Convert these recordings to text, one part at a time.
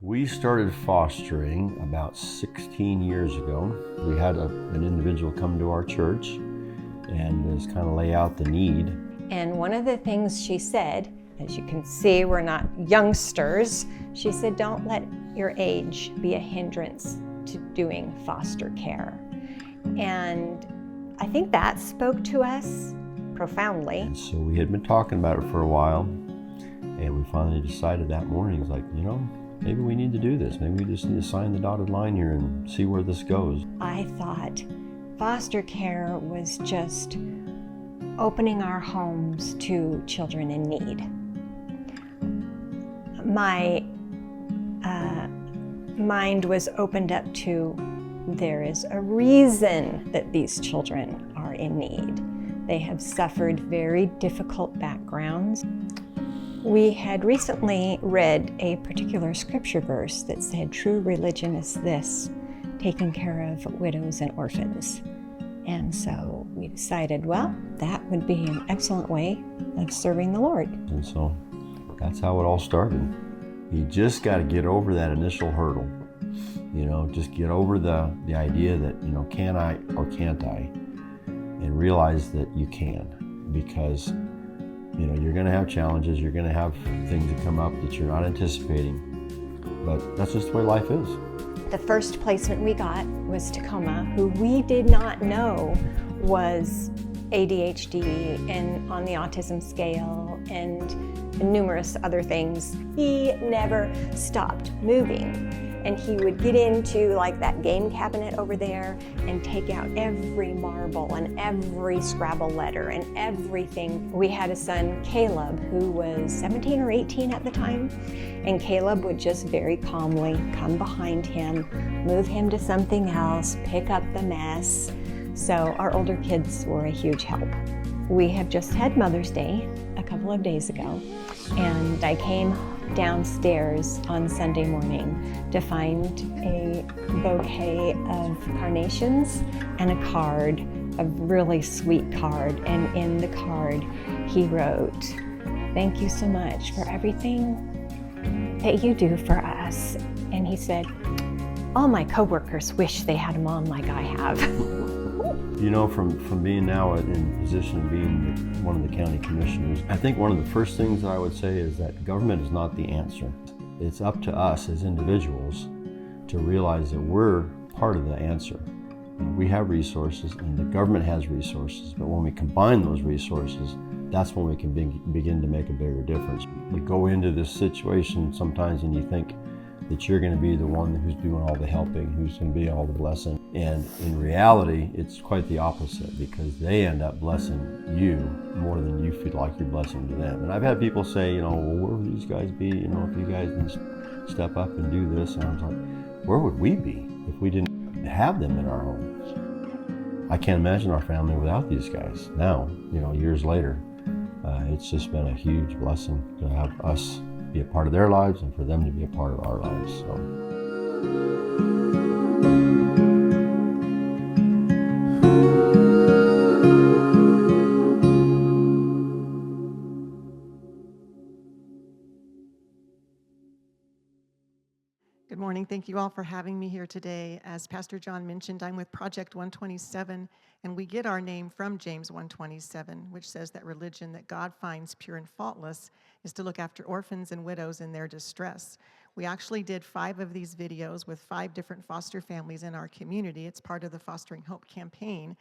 We started fostering about 16 years ago. We had an individual come to our church and just kind of lay out the need. And one of the things she said, as you can see, we're not youngsters, she said, don't let your age be a hindrance to doing foster care. And I think that spoke to us profoundly. And so we had been talking about it for a while, and we finally decided that morning, it's like, maybe we need to do this. Maybe we just need to sign the dotted line here and see where this goes. I thought foster care was just opening our homes to children in need. My mind was opened up to there is a reason that these children are in need. They have suffered very difficult backgrounds. We had recently read a particular scripture verse that said, true religion is this, taking care of widows and orphans. And so we decided, well, that would be an excellent way of serving the Lord. And so that's how it all started. You just got to get over that initial hurdle. Just get over the idea that, can I or can't I? And realize that you can, because you're going to have challenges, you're going to have things that come up that you're not anticipating, but that's just the way life is. The first placement we got was Tacoma, who we did not know was ADHD and on the autism scale and numerous other things. He never stopped moving. And he would get into like that game cabinet over there and take out every marble and every Scrabble letter and everything. We had a son, Caleb, who was 17 or 18 at the time, and Caleb would just very calmly come behind him, move him to something else, pick up the mess. So our older kids were a huge help. We have just had Mother's Day a couple of days ago, and I came downstairs on Sunday morning to find a bouquet of carnations and a card, a really sweet card. And in the card, he wrote, "Thank you so much for everything that you do for us." And he said, "All my coworkers wish they had a mom like I have." From being now in position of being one of the county commissioners, I think one of the first things that I would say is that government is not the answer. It's up to us as individuals to realize that we're part of the answer. We have resources and the government has resources, but when we combine those resources, that's when we can begin to make a bigger difference. You go into this situation sometimes and you think that you're going to be the one who's doing all the helping, who's going to be all the blessing. And in reality, it's quite the opposite, because they end up blessing you more than you feel like you're blessing to them. And I've had people say, well, where would these guys be, if you guys didn't step up and do this? And I was like, where would we be if we didn't have them in our homes? I can't imagine our family without these guys. Now, years later, it's just been a huge blessing to have us be a part of their lives and for them to be a part of our lives. Good morning. Thank you all for having me here today. As Pastor John mentioned, I'm with Project 127, and we get our name from James 1:27, which says that religion that God finds pure and faultless is to look after orphans and widows in their distress. We actually did 5 of these videos with 5 different foster families in our community. It's part of the Fostering Hope campaign.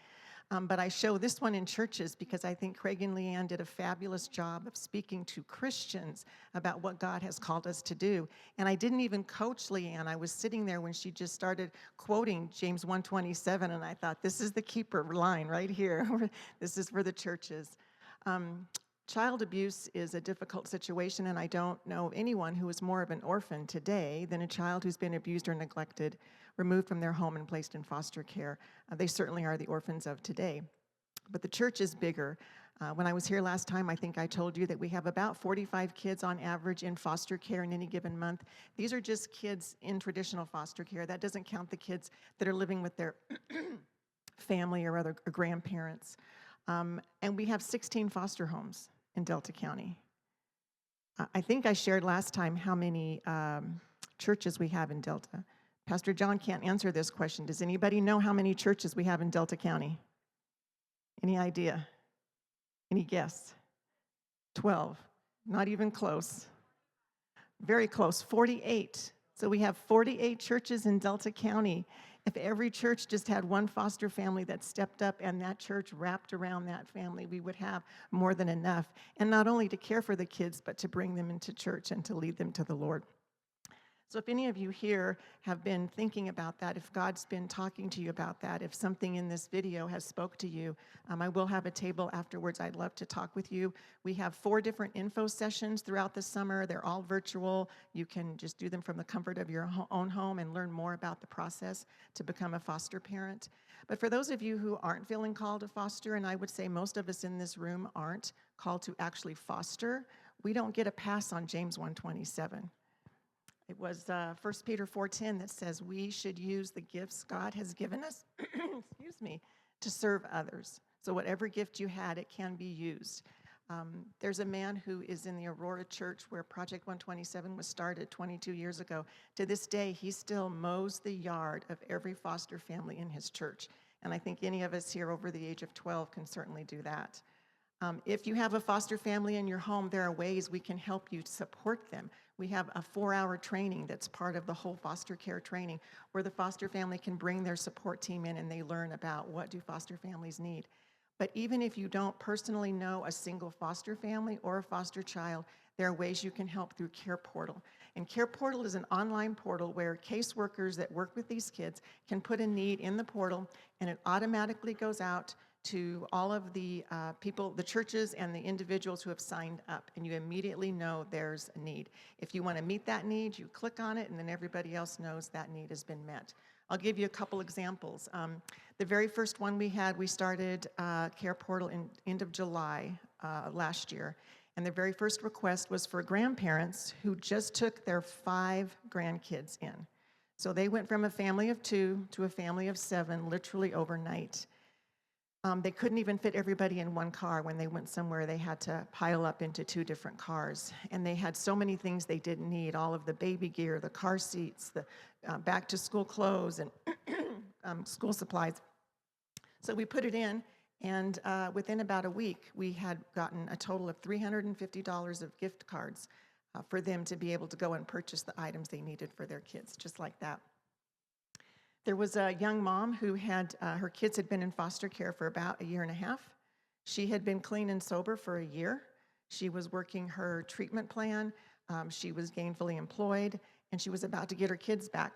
But I show this one in churches because I think Craig and Leanne did a fabulous job of speaking to Christians about what God has called us to do. And I didn't even coach Leanne. I was sitting there when she just started quoting James 1:27, and I thought, this is the keeper line right here. This is for the churches. Child abuse is a difficult situation, and I don't know anyone who is more of an orphan today than a child who's been abused or neglected, removed from their home and placed in foster care. They certainly are the orphans of today. But the church is bigger. When I was here last time, I think I told you that we have about 45 kids on average in foster care in any given month. These are just kids in traditional foster care. That doesn't count the kids that are living with their family or other grandparents. And we have 16 foster homes in Delta County. I think I shared last time how many churches we have in Delta. Pastor John can't answer this question. Does anybody know how many churches we have in Delta County? Any idea? Any guess? 12. Not even close. Very close. 48. So we have 48 churches in Delta County. If every church just had one foster family that stepped up and that church wrapped around that family, we would have more than enough. And not only to care for the kids, but to bring them into church and to lead them to the Lord. So if any of you here have been thinking about that, if God's been talking to you about that, if something in this video has spoke to you, I will have a table afterwards. I'd love to talk with you. We have 4 different info sessions throughout the summer. They're all virtual. You can just do them from the comfort of your own home and learn more about the process to become a foster parent. But for those of you who aren't feeling called to foster, and I would say most of us in this room aren't called to actually foster, we don't get a pass on James 1:27. It was 1 Peter 4:10 that says we should use the gifts God has given us, excuse me, to serve others. So whatever gift you had, it can be used. There's a man who is in the Aurora church where Project 127 was started 22 years ago. To this day, he still mows the yard of every foster family in his church. And I think any of us here over the age of 12 can certainly do that. If you have a foster family in your home, there are ways we can help you support them. We have a 4-hour training that's part of the whole foster care training where the foster family can bring their support team in and they learn about what do foster families need. But even if you don't personally know a single foster family or a foster child, there are ways you can help through CarePortal. And CarePortal is an online portal where caseworkers that work with these kids can put a need in the portal and it automatically goes out to all of the people, the churches and the individuals who have signed up, and you immediately know there's a need. If you want to meet that need, you click on it, and then everybody else knows that need has been met. I'll give you a couple examples. The very first one we had, we started CarePortal in end of July last year, and the very first request was for grandparents who just took their 5 grandkids in. So they went from a family of 2 to a family of 7, literally overnight. They couldn't even fit everybody in one car. When they went somewhere, they had to pile up into 2 different cars. And they had so many things they didn't need, all of the baby gear, the car seats, the back-to-school clothes, and school supplies. So we put it in, and within about a week, we had gotten a total of $350 of gift cards for them to be able to go and purchase the items they needed for their kids, just like that. There was a young mom who had, her kids had been in foster care for about 1.5 years. She had been clean and sober for 1 year. She was working her treatment plan. She was gainfully employed, and she was about to get her kids back.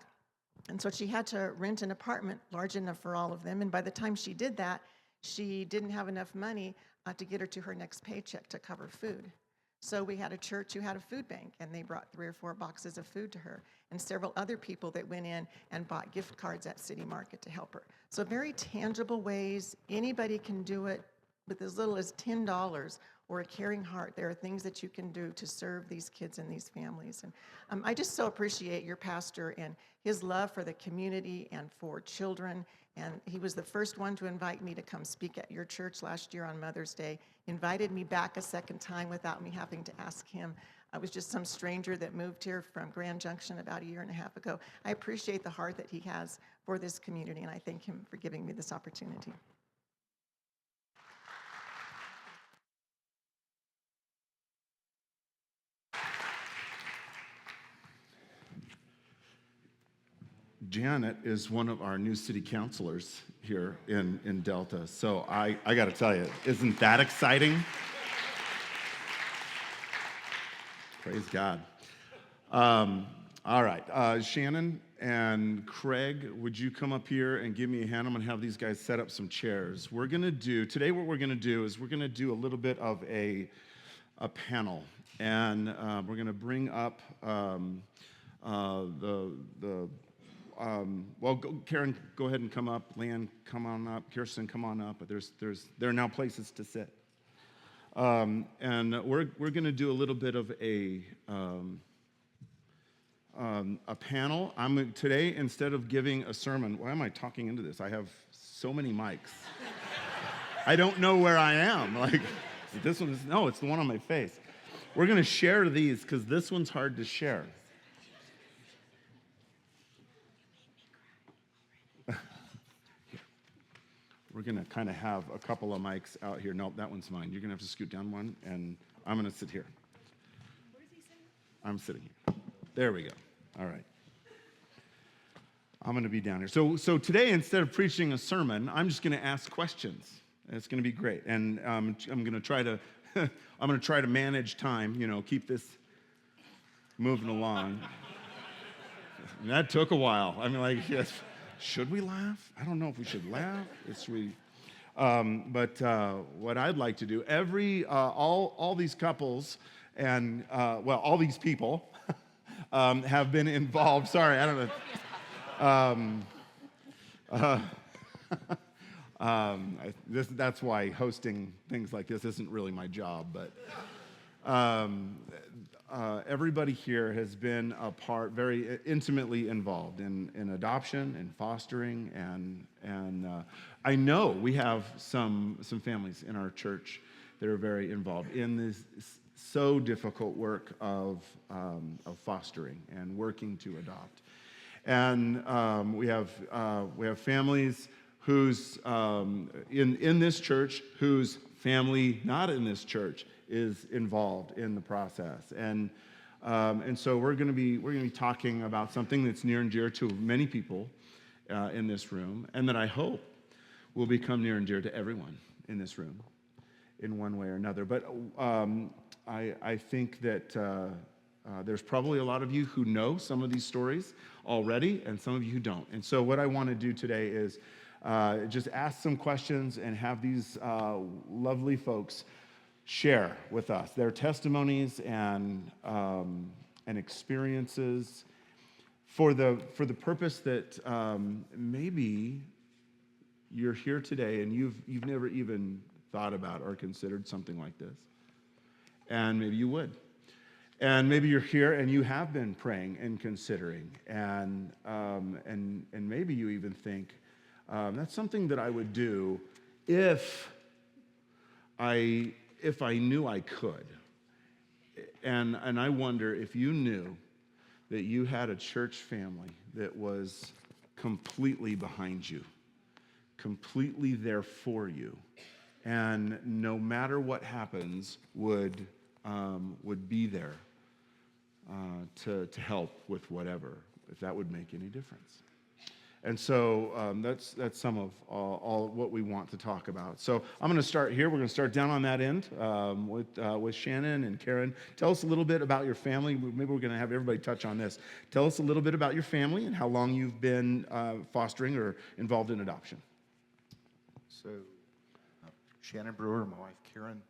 And so she had to rent an apartment large enough for all of them. And by the time she did that, she didn't have enough money to get her to her next paycheck to cover food. So we had a church who had a food bank, and they brought 3 or 4 boxes of food to her, and several other people that went in and bought gift cards at City Market to help her. So very tangible ways. Anybody can do it with as little as $10 or a caring heart. There are things that you can do to serve these kids and these families. And I just so appreciate your pastor and his love for the community and for children. And he was the first one to invite me to come speak at your church last year on Mother's Day, invited me back a second time without me having to ask him. I was just some stranger that moved here from Grand Junction about 1.5 years ago. I appreciate the heart that he has for this community, and I thank him for giving me this opportunity. Janet is one of our new city councilors here in Delta. So I got to tell you, isn't that exciting? Praise God. All right, Shannon and Craig, would you come up here and give me a hand? I'm going to have these guys set up some chairs. We're going to do, today what we're going to do is we're going to do a little bit of a panel. And we're going to bring up Karen, go ahead and come up. Lan, come on up. Kirsten, come on up. There are now places to sit. And we're going to do a little bit of a panel. Today, instead of giving a sermon, why am I talking into this? I have so many mics. I don't know where I am. Like this one is, no, it's the one on my face. We're going to share these because this one's hard to share. We're going to kind of have a couple of mics out here. Nope, that one's mine. You're going to have to scoot down one, and I'm going to sit here. Where's he sitting? I'm sitting here. There we go. All right. I'm going to be down here. So today, instead of preaching a sermon, I'm just going to ask questions. It's going to be great, and I'm going to try to I'm going to try to manage time. Keep this moving along. And that took a while. I mean, yes, should we laugh? I don't know if we should laugh. But what I'd like to do, all these couples and all these people have been involved. Sorry, I don't know. That's why hosting things like this isn't really my job, but everybody here has been a part, very intimately involved in adoption and fostering, and I know we have some families in our church that are very involved in this so difficult work of fostering and working to adopt, and we have families whose in this church whose family not in this church is involved in the process, and so we're going to be talking about something that's near and dear to many people in this room, and that I hope will become near and dear to everyone in this room in one way or another. But I think that there's probably a lot of you who know some of these stories already, and some of you who don't. And so what I want to do today is just ask some questions and have these lovely folks share with us their testimonies and experiences for the purpose that maybe you're here today and you've never even thought about or considered something like this, and maybe you would, and maybe you're here and you have been praying and considering, and maybe you even think that's something that I would do if I knew I could. And I wonder if you knew that you had a church family that was completely behind you, completely there for you, and no matter what happens would be there to help with whatever, if that would make any difference. And so that's some of all what we want to talk about. So I'm going to start here. We're going to start down on that end with Shannon and Karen. Tell us a little bit about your family. Maybe we're going to have everybody touch on this. Tell us a little bit about your family and how long you've been fostering or involved in adoption. So Shannon Brewer, my wife Karen,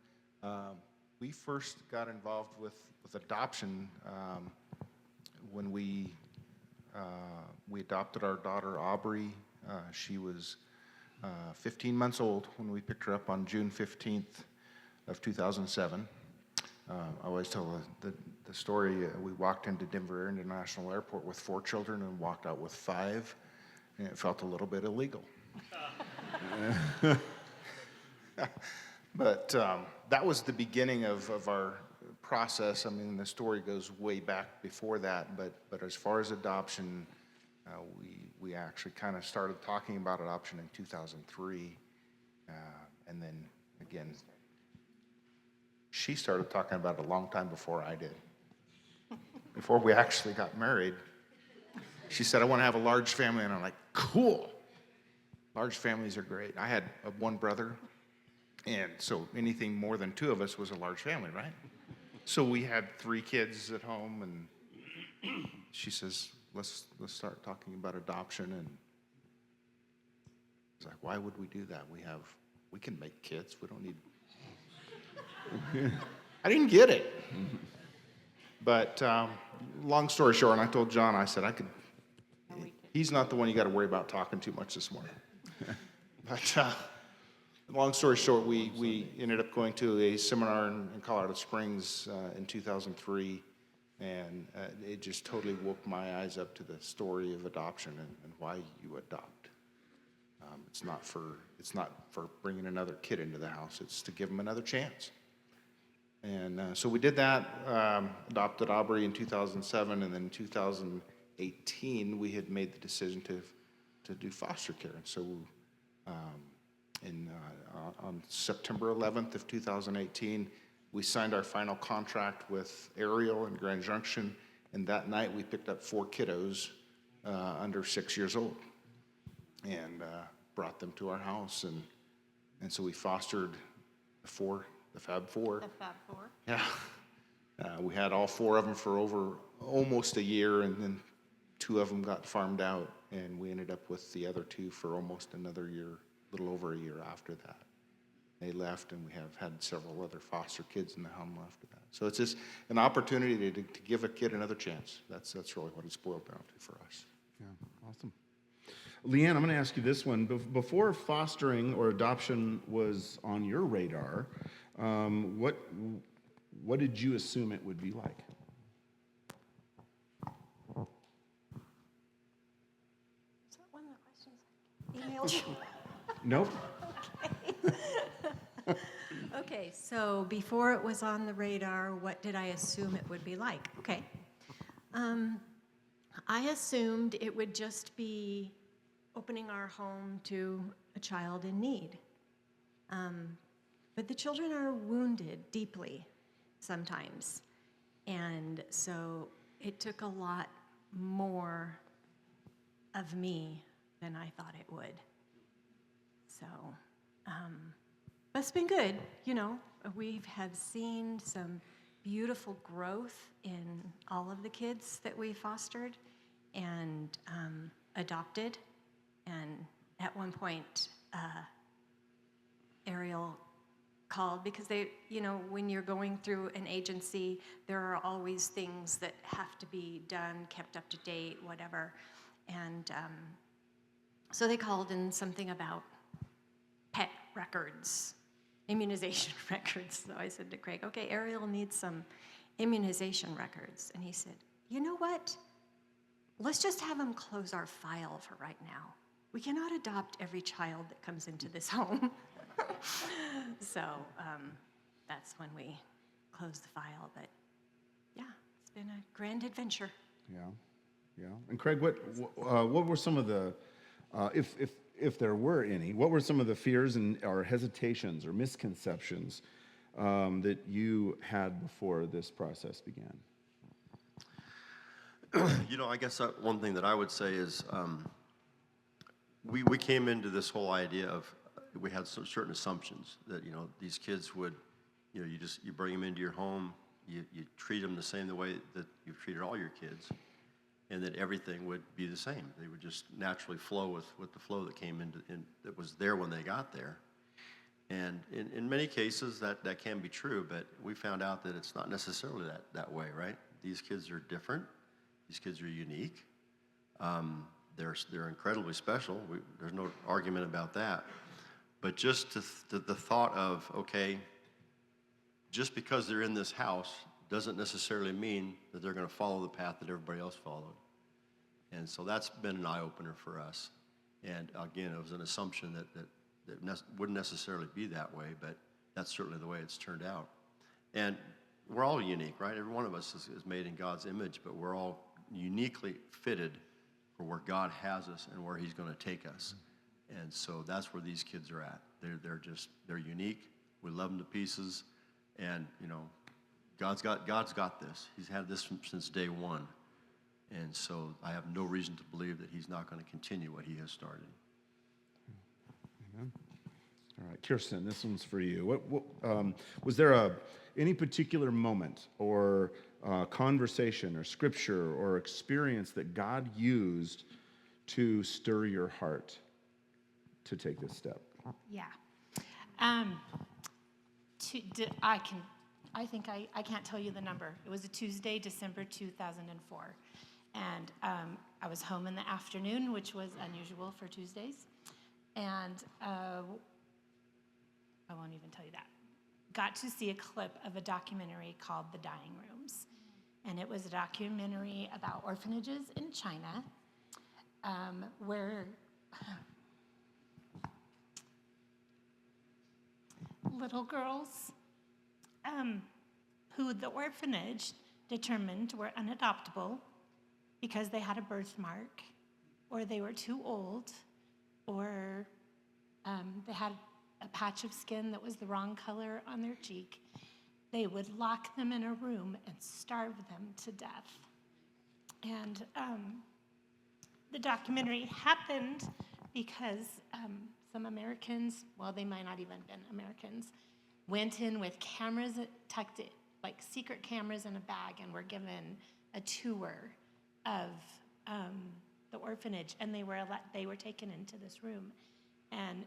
we first got involved with adoption when we adopted our daughter, Aubrey. She was 15 months old when we picked her up on June 15th of 2007. I always tell the story. We walked into Denver International Airport with 4 children and walked out with 5, and it felt a little bit illegal. But that was the beginning of our process. I mean, the story goes way back before that, but as far as adoption, we actually kind of started talking about adoption in 2003, and then again, she started talking about it a long time before I did. Before we actually got married, she said, "I want to have a large family," and I'm like, "Cool. Large families are great." I had one brother, and so anything more than 2 of us was a large family, right? So we had 3 kids at home, and she says, let's start talking about adoption. And I was like, why would we do that? We can make kids. We don't need. I didn't get it. But long story short, and I told John, I said, he's not the one you got to worry about talking too much this morning. But long story short, we ended up going to a seminar in Colorado Springs in 2003, and it just totally woke my eyes up to the story of adoption and why you adopt. It's not for bringing another kid into the house. It's to give them another chance. And so we did that, adopted Aubrey in 2007, and then in 2018, we had made the decision to do foster care. And so On September 11th of 2018, we signed our final contract with Ariel in Grand Junction, and that night we picked up 4 kiddos under 6 years old and brought them to our house. And so we fostered the Fab Four. The Fab Four. Yeah. We had all 4 of them for almost a year, and then 2 of them got farmed out, and we ended up with the other 2 for almost another year, a little over a year after that. They left, and we have had several other foster kids in the home after that. So it's just an opportunity to give a kid another chance. That's really what it's boiled down to for us. Yeah, awesome. Leanne, I'm going to ask you this one. Before fostering or adoption was on your radar, what did you assume it would be like? Is that one of the questions I emailed you? Nope. Okay, so before it was on the radar, what did I assume it would be like? Okay. I assumed it would just be opening our home to a child in need. But the children are wounded deeply sometimes. And so it took a lot more of me than I thought it would. So, but it's been good, you know. We have seen some beautiful growth in all of the kids that we fostered and adopted. And at one point, Ariel called because they, you know, when you're going through an agency, there are always things that have to be done, kept up to date, whatever. And so they called and something about pet records, immunization records. So I said to Craig, okay, Ariel needs some immunization records. And he said, you know what? Let's just have him close our file for right now. We cannot adopt every child that comes into this home. So that's when we closed the file. But yeah, it's been a grand adventure. Yeah. And Craig, what were some of the, if there were any, what were some of the fears or hesitations or misconceptions that you had before this process began? You know, I guess one thing that I would say is we came into this whole idea of, we had certain assumptions that, you know, these kids would, you know, you bring them into your home, you treat them the same way that you've treated all your kids, and that everything would be the same. They would just naturally flow with the flow that came that was there when they got there. And in many cases that can be true, but we found out that it's not necessarily that way, right? These kids are different. These kids are unique. They're incredibly special. There's no argument about that. But just the thought of, okay, just because they're in this house doesn't necessarily mean that they're going to follow the path that everybody else followed. And so that's been an eye-opener for us. And again, it was an assumption that wouldn't necessarily be that way, but that's certainly the way it's turned out. And we're all unique, right? Every one of us is made in God's image, but we're all uniquely fitted for where God has us and where he's going to take us. And so that's where these kids are at. They're unique. We love them to pieces. And, you know, God's got this. He's had this since day one. And so I have no reason to believe that he's not going to continue what he has started. Amen. All right, Kirsten, this one's for you. What was there any particular moment or conversation or scripture or experience that God used to stir your heart to take this step? Yeah. I think I can't tell you the number. It was a Tuesday, December 2004. And I was home in the afternoon, which was unusual for Tuesdays. And I won't even tell you that. Got to see a clip of a documentary called The Dying Rooms. And it was a documentary about orphanages in China, where little girls who the orphanage determined were unadoptable because they had a birthmark, or they were too old, or they had a patch of skin that was the wrong color on their cheek, they would lock them in a room and starve them to death. And the documentary happened because some Americans, well, they might not even have been Americans, went in with cameras tucked in, like secret cameras in a bag, and were given a tour of the orphanage, and they were taken into this room. And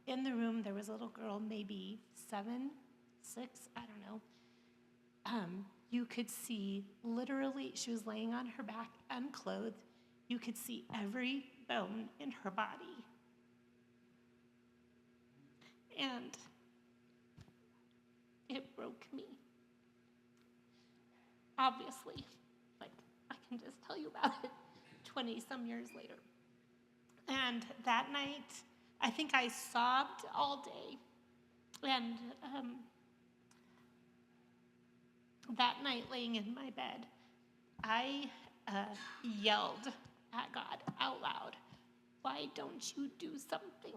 in the room, there was a little girl, maybe 7, 6, I don't know. You could see, literally, she was laying on her back, unclothed. You could see every bone in her body. And it broke me. Obviously, like, I can just tell you about it 20-some years later. And that night, I think I sobbed all day. And that night, laying in my bed, I yelled at God out loud, "Why don't you do something?"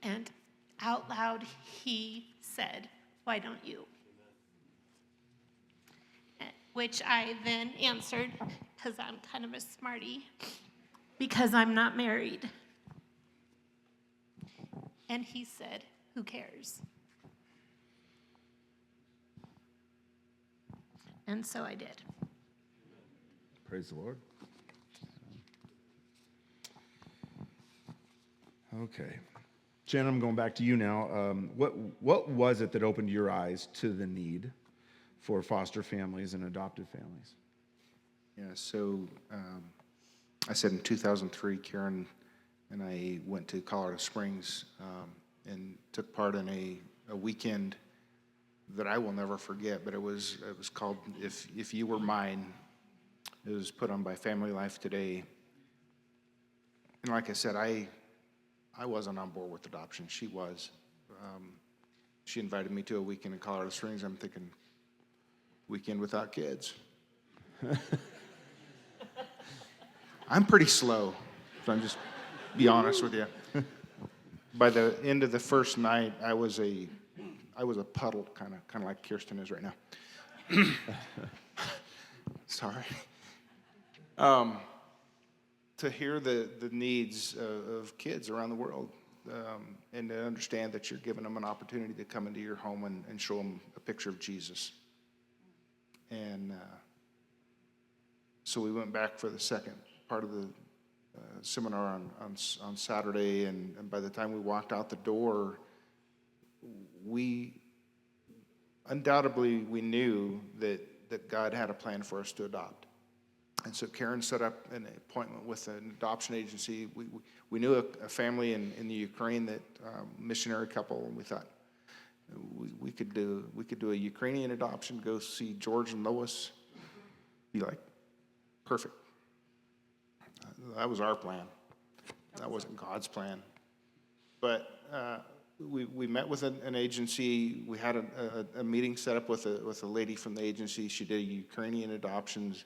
And out loud, he said, "Why don't you?" Which I then answered, because I'm kind of a smarty, "Because I'm not married." And he said, "Who cares?" And so I did. Praise the Lord. Okay. Jen, I'm going back to you now. What was it that opened your eyes to the need for foster families and adoptive families? Yeah, so I said in 2003, Karen and I went to Colorado Springs and took part in a weekend that I will never forget, but it was called If You Were Mine. It was put on by Family Life Today. And like I said, I wasn't on board with adoption. She was. She invited me to a weekend in Colorado Springs. I'm thinking, weekend without kids. I'm pretty slow, so I'm just be honest with you. By the end of the first night, I was a puddle, kind of like Kirsten is right now. Sorry. To hear the needs of kids around the world, and to understand that you're giving them an opportunity to come into your home and show them a picture of Jesus. And so we went back for the second part of the seminar on Saturday, and by the time we walked out the door, we knew that God had a plan for us to adopt. And so Karen set up an appointment with an adoption agency. We knew a family in the Ukraine, that missionary couple, and we thought we could do a Ukrainian adoption, go see George and Lois, be like, perfect. That was our plan. That wasn't God's plan. But we met with an agency. We had a meeting set up with a lady from the agency. She did Ukrainian adoptions.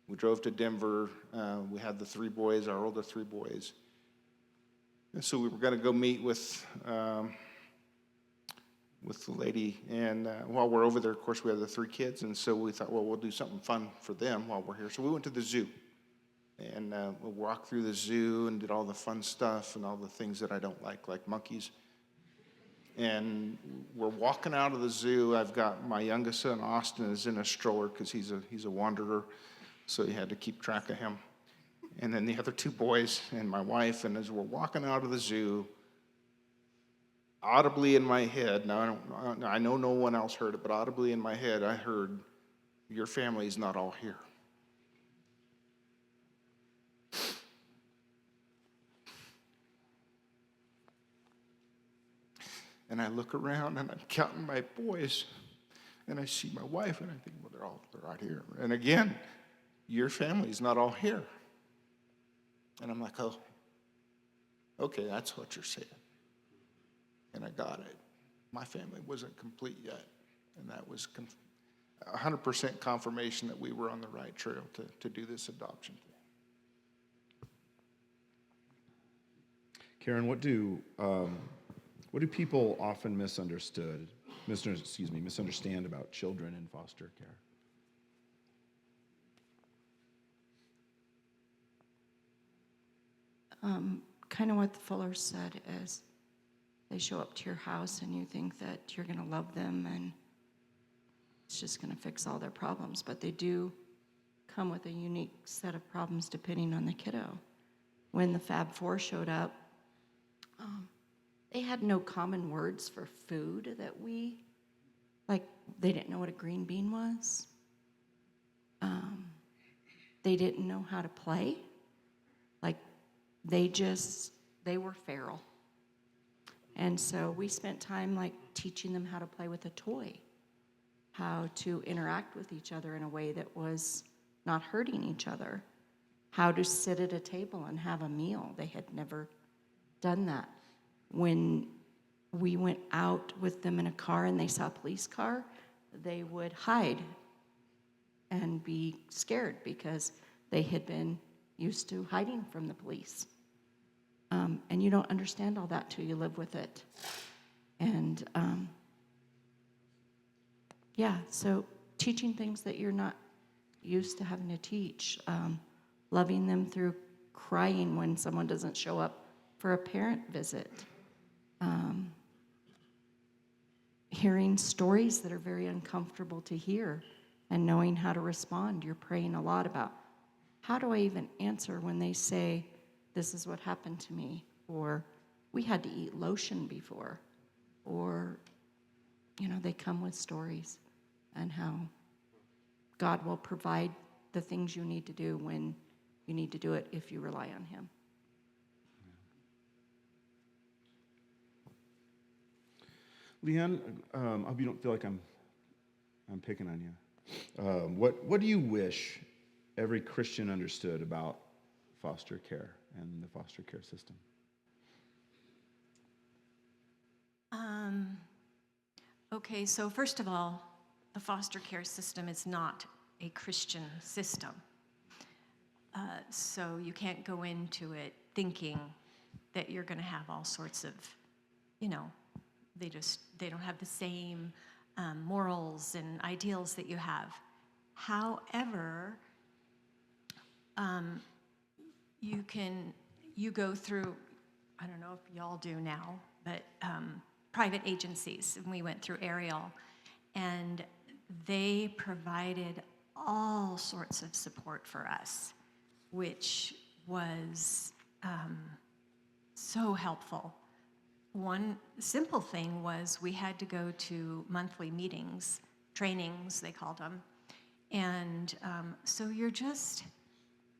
We drove to Denver. We had the 3 boys, our older 3 boys. And so we were going to go meet with the lady. And while we're over there, of course, we have the 3 kids. And so we thought, well, we'll do something fun for them while we're here. So we went to the zoo. And we walked through the zoo and did all the fun stuff and all the things that I don't like monkeys. And we're walking out of the zoo. I've got my youngest son, Austin, is in a stroller because he's a wanderer. So you had to keep track of him. And then the other 2 boys and my wife, and as we're walking out of the zoo, audibly in my head, now I know no one else heard it, but audibly in my head, I heard, "Your family's not all here." And I look around and I'm counting my boys, and I see my wife, and I think, well, they're right here. And again, "Your family's not all here." And I'm like, oh, okay, that's what you're saying. And I got it. My family wasn't complete yet. And that was 100% confirmation that we were on the right trail to do this adoption thing. Karen, what do people often misunderstand about children in foster care? Kind of what the Fuller said is they show up to your house and you think that you're going to love them and it's just going to fix all their problems, but they do come with a unique set of problems depending on the kiddo. When the Fab Four showed up, they had no common words for food that they didn't know what a green bean was. They didn't know how to play. They were feral. And so we spent time teaching them how to play with a toy, how to interact with each other in a way that was not hurting each other, how to sit at a table and have a meal. They had never done that. When we went out with them in a car and they saw a police car, they would hide and be scared because they had been used to hiding from the police. And you don't understand all that till you live with it. And so teaching things that you're not used to having to teach, loving them through crying when someone doesn't show up for a parent visit, hearing stories that are very uncomfortable to hear and knowing how to respond. You're praying a lot about, how do I even answer when they say, this is what happened to me, or we had to eat lotion before, or, they come with stories and how God will provide the things you need to do when you need to do it if you rely on Him. Leanne, I hope you don't feel like I'm picking on you. What do you wish every Christian understood about foster care and the foster care system? Okay, so first of all, the foster care system is not a Christian system. So you can't go into it thinking that you're going to have all sorts of, they don't have the same morals and ideals that you have. However, you go through, I don't know if y'all do now, but private agencies, and we went through Ariel, and they provided all sorts of support for us, which was so helpful. One simple thing was we had to go to monthly meetings, trainings, they called them, and so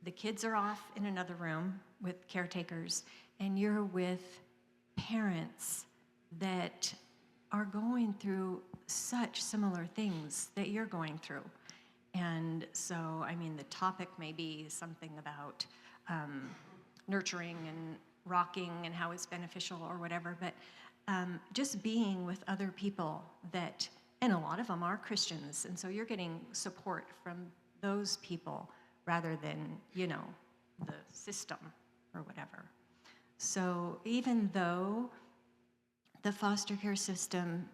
the kids are off in another room with caretakers, and you're with parents that are going through such similar things that you're going through. And so, the topic may be something about nurturing and rocking and how it's beneficial or whatever, but just being with other people and a lot of them are Christians, and so you're getting support from those people rather than, the system or whatever. So even though the foster care system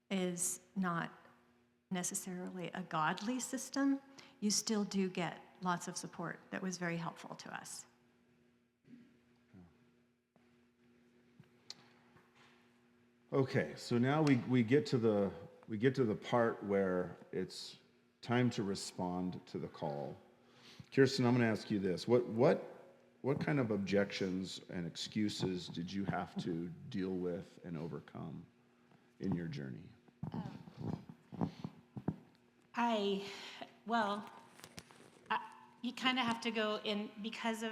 is not necessarily a godly system, you still do get lots of support that was very helpful to us. Okay, so now we get to the part where it's time to respond to the call. Kirsten, I'm going to ask you this: what kind of objections and excuses did you have to deal with and overcome in your journey? You kind of have to go in, because of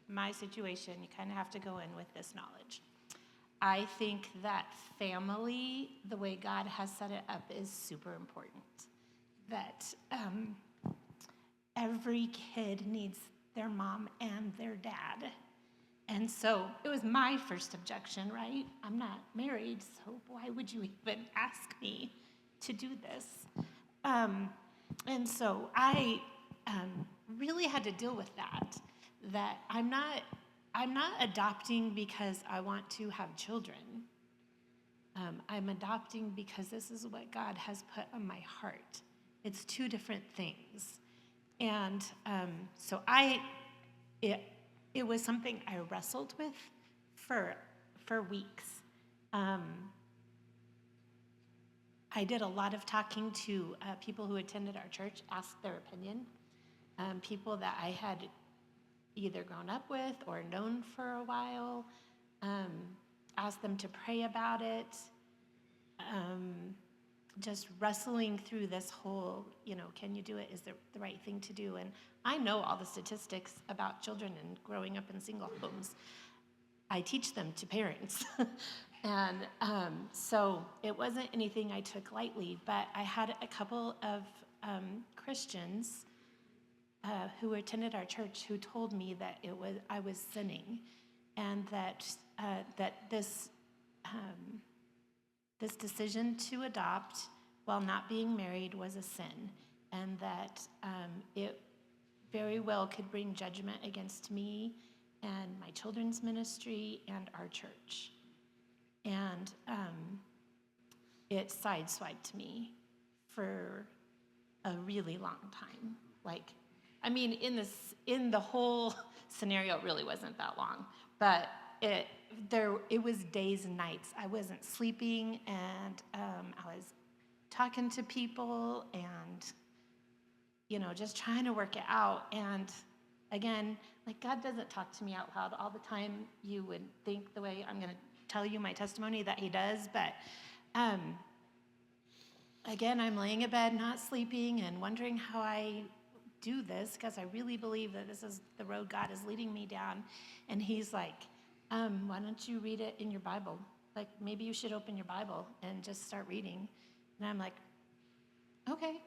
my situation, you kind of have to go in with this knowledge. I think that family, the way God has set it up, is super important. That every kid needs their mom and their dad. And so it was my first objection, right? I'm not married, so why would you even ask me to do this? And so I really had to deal with that I'm not adopting because I want to have children. I'm adopting because this is what God has put on my heart. It's two different things. And so it was something I wrestled with for weeks. I did a lot of talking to people who attended our church, asked their opinion, people that I had either grown up with or known for a while, asked them to pray about it, just wrestling through this whole, can you do it? Is it the right thing to do? And I know all the statistics about children and growing up in single homes. I teach them to parents. And so it wasn't anything I took lightly, but I had a couple of Christians who attended our church who told me that I was sinning, and that this decision to adopt while not being married was a sin, and that it very well could bring judgment against me and my children's ministry and our church. And it sideswiped me for a really long time. In the whole scenario, it really wasn't that long, but it was days and nights. I wasn't sleeping, and I was talking to people, and just trying to work it out. And again, God doesn't talk to me out loud all the time. You would think the way I'm going to tell you my testimony that he does, but again, I'm laying in bed, not sleeping, and wondering how I do this, because I really believe that this is the road God is leading me down. And he's like, why don't you read it in your Bible? Maybe you should open your Bible and just start reading. And I'm like, okay.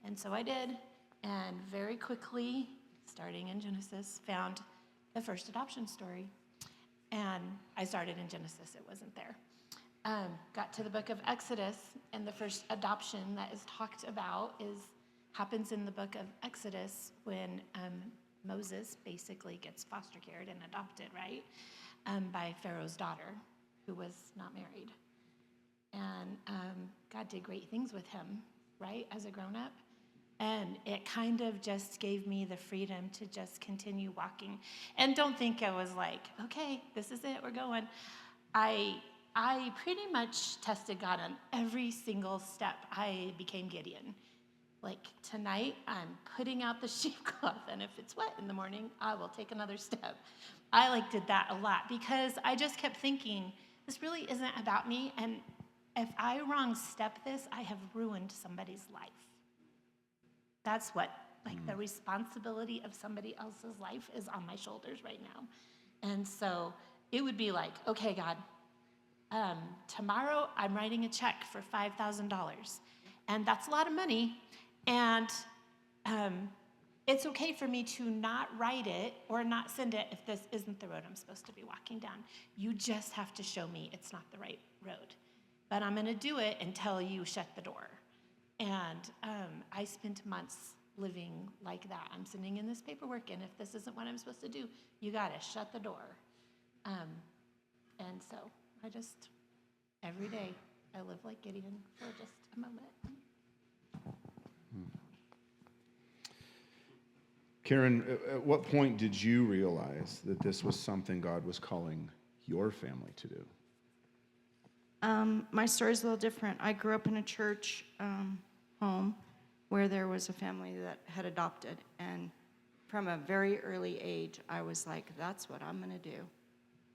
And so I did, and very quickly, starting in Genesis, found the first adoption story. And I started in Genesis, it wasn't there. Got to the book of Exodus, and the first adoption that is talked about happens in the book of Exodus when Moses basically gets foster cared and adopted, right? By Pharaoh's daughter, who was not married. And God did great things with him, right, as a grown-up. And it kind of just gave me the freedom to just continue walking. And don't think I was like, okay, this is it, we're going. I pretty much tested God on every single step. I became Gideon. Tonight, I'm putting out the sheepcloth, and if it's wet in the morning, I will take another step. I did that a lot, because I just kept thinking, this really isn't about me, and if I wrong step this, I have ruined somebody's life. That's what, the responsibility of somebody else's life is on my shoulders right now. And so it would be like, okay, God, tomorrow I'm writing a check for $5,000. And that's a lot of money. And it's okay for me to not write it or not send it if this isn't the road I'm supposed to be walking down. You just have to show me it's not the right road. But I'm going to do it until you shut the door. And I spent months living like that. I'm sending in this paperwork, and if this isn't what I'm supposed to do, you got to shut the door. And so I just, every day, I live like Gideon for just a moment. Karen, at what point did you realize that this was something God was calling your family to do? My story's a little different. I grew up in a church home where there was a family that had adopted, and from a very early age, I was like, that's what I'm going to do.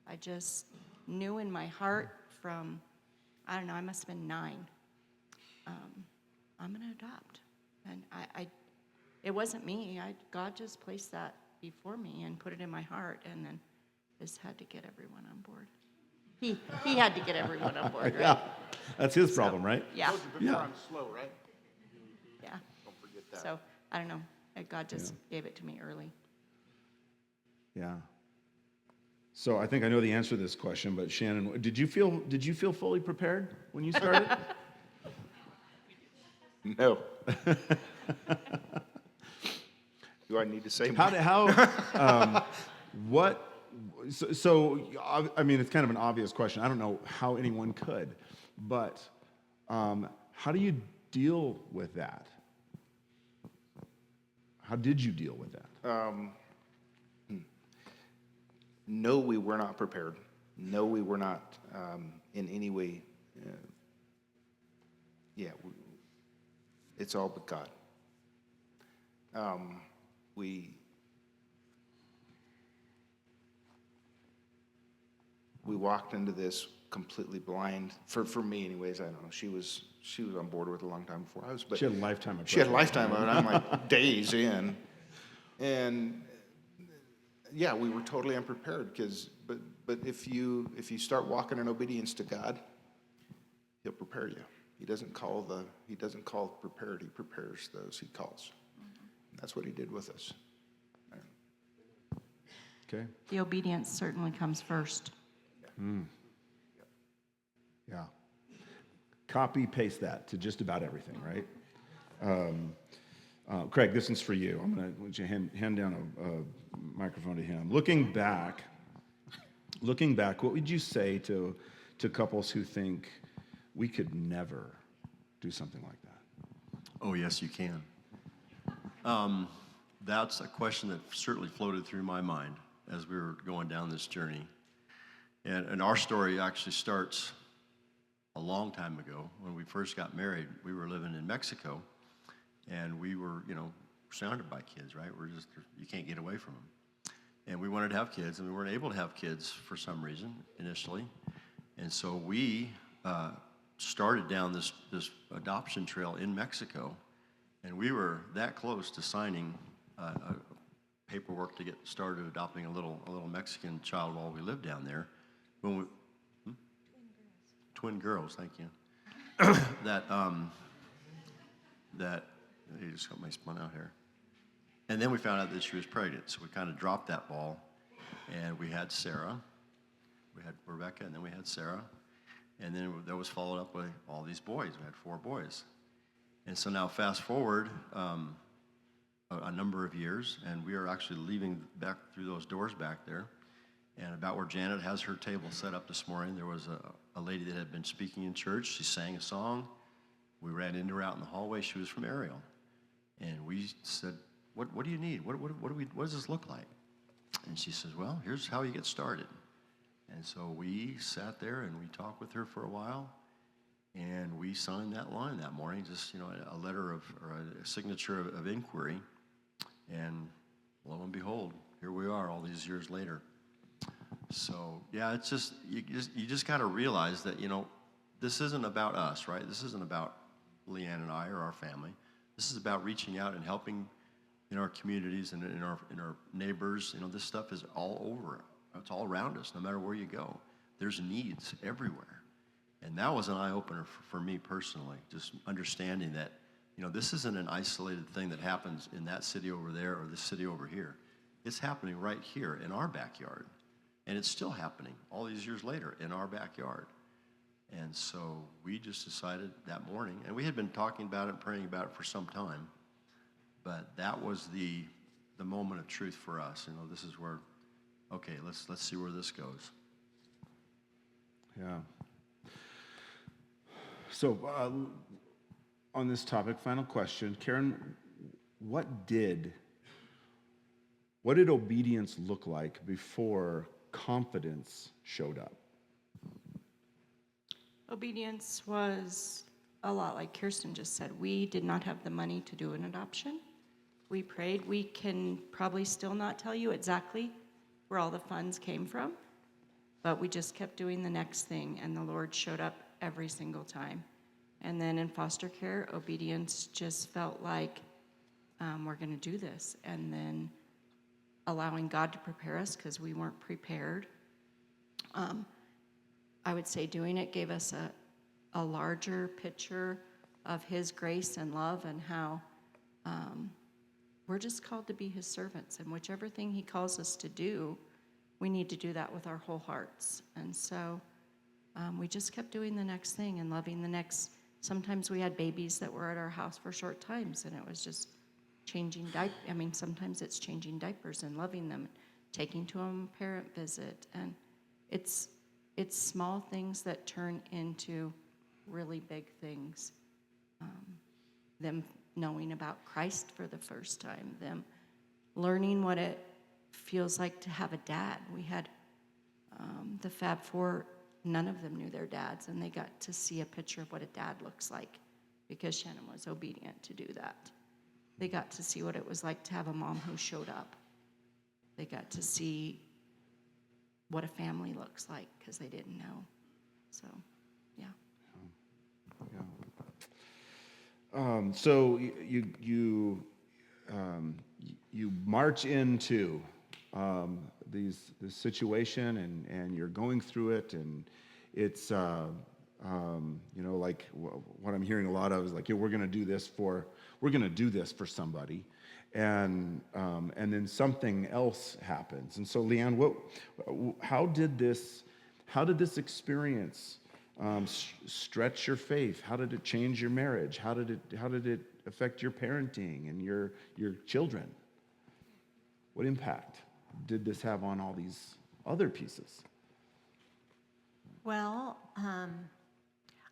I just knew in my heart from, I must have been 9. I'm going to adopt. And it wasn't me. God just placed that before me and put it in my heart, and then just had to get everyone on board. He had to get everyone on board, right? Yeah, that's his problem, right? Yeah. Yeah. I'm slow, right? Yeah. Don't forget that. So, I don't know. God just gave it to me early. Yeah. So I think I know the answer to this question, but Shannon, did you feel fully prepared when you started? No. Do I need to say How, more? what, I mean, it's kind of an obvious question. I don't know how anyone could, but how do you deal with that? How did you deal with that? No, we were not prepared. No, we were not in any way. It's all but God. We walked into this completely blind. For me, anyways. I don't know. She was on board with it a long time before I was. But She had a lifetime of she had a preparation. lifetime of it. I'm like days in, and yeah, we were totally unprepared. But if you start walking in obedience to God, He'll prepare you. He doesn't call prepared. He prepares those He calls. That's what He did with us. Okay. The obedience certainly comes first. Yeah. Copy, paste that to just about everything, right? Craig, this one's for you. I'm going to let you hand down a microphone to him. Looking back, what would you say to couples who think we could never do something like that? Oh, yes, you can. That's a question that certainly floated through my mind as we were going down this journey. And our story actually starts a long time ago. When we first got married, we were living in Mexico, and we were, surrounded by kids, right? You can't get away from them. And we wanted to have kids, and we weren't able to have kids for some reason initially. And so we started down this adoption trail in Mexico, and we were that close to signing paperwork to get started adopting a little Mexican child while we lived down there. When we, twin girls, thank you. that you just got me spun out here. And then we found out that she was pregnant, so we kind of dropped that ball, and we had Sarah, we had Rebecca, and then we had Sarah, and then that was followed up with all these boys. We had 4 boys. And so now fast forward a number of years, and we are actually leaving back through those doors back there. And about where Janet has her table set up this morning, there was a lady that had been speaking in church. She sang a song. We ran into her out in the hallway. She was from Ariel. And we said, what do you need? What does this look like? And she says, well, here's how you get started. And so we sat there and we talked with her for a while. And we signed that line that morning, just, a letter or a signature of inquiry. And lo and behold, here we are all these years later. So, yeah, it's just, you just got to realize that, this isn't about us, right? This isn't about Leanne and I or our family. This is about reaching out and helping in our communities and in our neighbors. This stuff is all over. It's all around us, no matter where you go. There's needs everywhere. And that was an eye-opener for me personally, just understanding that, this isn't an isolated thing that happens in that city over there or this city over here. It's happening right here in our backyard. And it's still happening all these years later in our backyard. And so we just decided that morning, and we had been talking about it and praying about it for some time, but that was the moment of truth for us. This is where, okay, let's see where this goes. Yeah. So on this topic, final question, Karen, what did obedience look like before confidence showed up? Obedience was a lot like Kirsten just said. We did not have the money to do an adoption. We prayed. We can probably still not tell you exactly where all the funds came from, but we just kept doing the next thing, and the Lord showed up every single time. And then in foster care, obedience just felt like we're going to do this, and then allowing God to prepare us because we weren't prepared. I would say doing it gave us a larger picture of His grace and love, and how we're just called to be His servants, and whichever thing He calls us to do, we need to do that with our whole hearts. And so we just kept doing the next thing and loving the next sometimes we had babies that were at our house for short times, and it was just changing sometimes it's changing diapers and loving them, taking to them a parent visit, and it's small things that turn into really big things. Them knowing about Christ for the first time, them learning what it feels like to have a dad. We had the Fab Four, none of them knew their dads, and they got to see a picture of what a dad looks like because Shannon was obedient to do that. They got to see what it was like to have a mom who showed up. They got to see what a family looks like because they didn't know. So, yeah. So you march into this situation, and you're going through it, and it's like what I'm hearing a lot of is like, yeah, we're going to do this for somebody, and then something else happens. And so, Leanne, how did this experience stretch your faith? How did it change your marriage? How did it affect your parenting and your children? What impact did this have on all these other pieces? Well,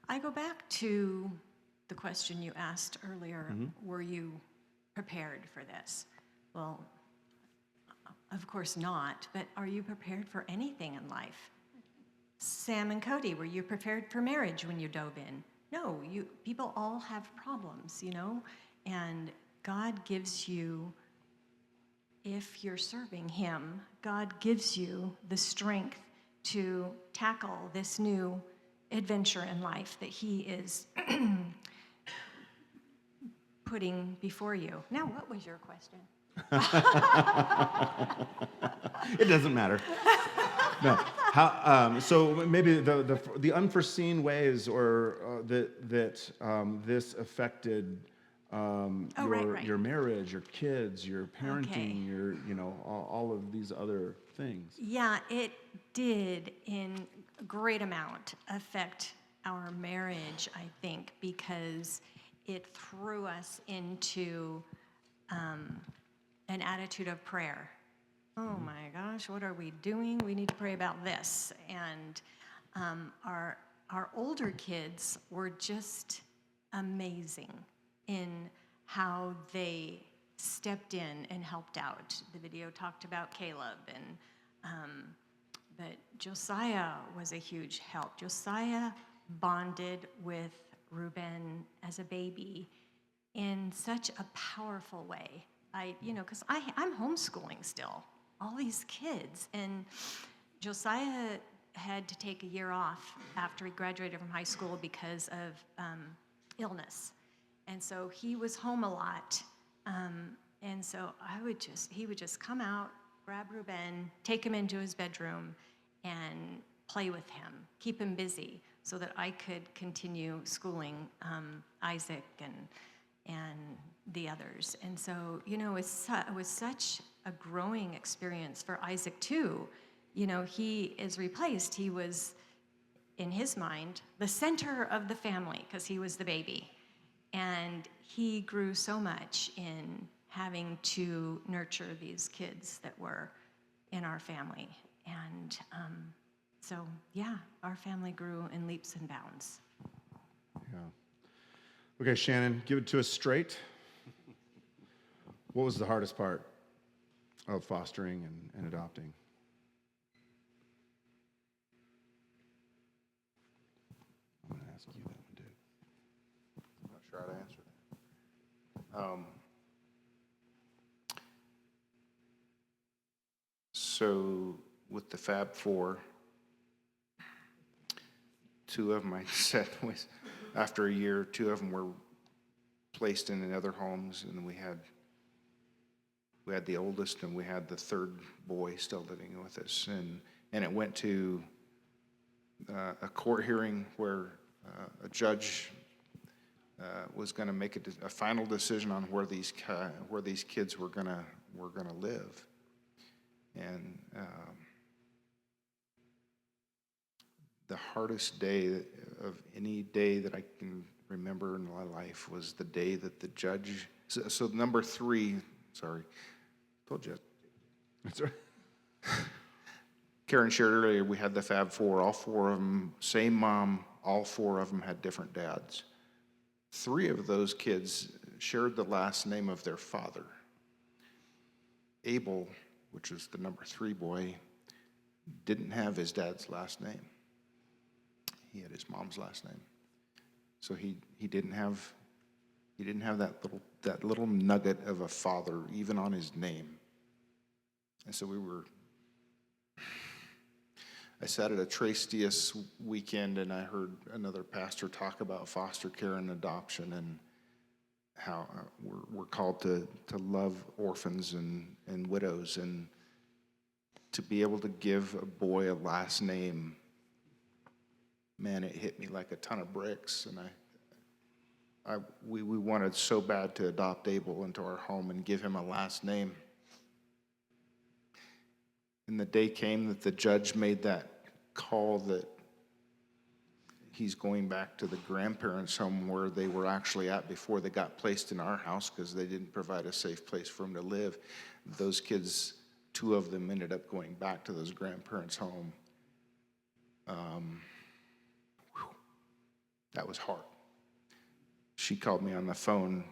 I go back to the question you asked earlier. Were you prepared for this? Well, of course not, but are you prepared for anything in life? Sam and Cody, were you prepared for marriage when you dove in? No, people all have problems, and God gives you, if you're serving him, God gives you the strength to tackle this new adventure in life that he is putting before you. Now, what was your question? It doesn't matter. No. So maybe the unforeseen ways, or that this affected your marriage, your kids, your parenting, your all of these other things. Yeah, it did in a great amount affect our marriage, I think, because it threw us into an attitude of prayer. Oh my gosh, what are we doing? We need to pray about this. And our older kids were just amazing in how they stepped in and helped out. The video talked about Caleb, but Josiah was a huge help. Josiah bonded with Reuben as a baby in such a powerful way. Because I'm homeschooling still, all these kids. And Josiah had to take a year off after he graduated from high school because of illness. And so he was home a lot. And so he would just come out, grab Reuben, take him into his bedroom, and play with him, keep him busy so that I could continue schooling Isaac and the others. And so, it was such a growing experience for Isaac too. He is replaced. He was, in his mind, the center of the family because he was the baby. And he grew so much in having to nurture these kids that were in our family. And so, yeah, our family grew in leaps and bounds. Yeah. Okay, Shannon, give it to us straight. What was the hardest part of fostering and adopting? I'm going to ask you that one, dude. I'm not sure how to answer that. So with the Fab Four, two of them, I said, was after a year, two of them were placed in other homes, and we had the oldest, and we had the third boy still living with us, and it went to a court hearing where a judge was going to make a final decision on where these kids were going to live, and the hardest day of any day that I can remember in my life was the day that the judge, so number 3, sorry, told you. That's right. Karen shared earlier, we had the Fab Four, all 4 of them, same mom, all 4 of them had different dads. 3 of those kids shared the last name of their father. Abel, which was the number 3 boy, didn't have his dad's last name. He had his mom's last name. So he didn't have that little nugget of a father even on his name. And so I sat at a Tres Dias weekend and I heard another pastor talk about foster care and adoption and how we're called to love orphans and widows, and to be able to give a boy a last name, man, it hit me like a ton of bricks. And we wanted so bad to adopt Abel into our home and give him a last name. And the day came that the judge made that call that he's going back to the grandparents' home where they were actually at before they got placed in our house because they didn't provide a safe place for him to live. Those kids, 2 of them ended up going back to those grandparents' home. That was hard. She called me on the phone,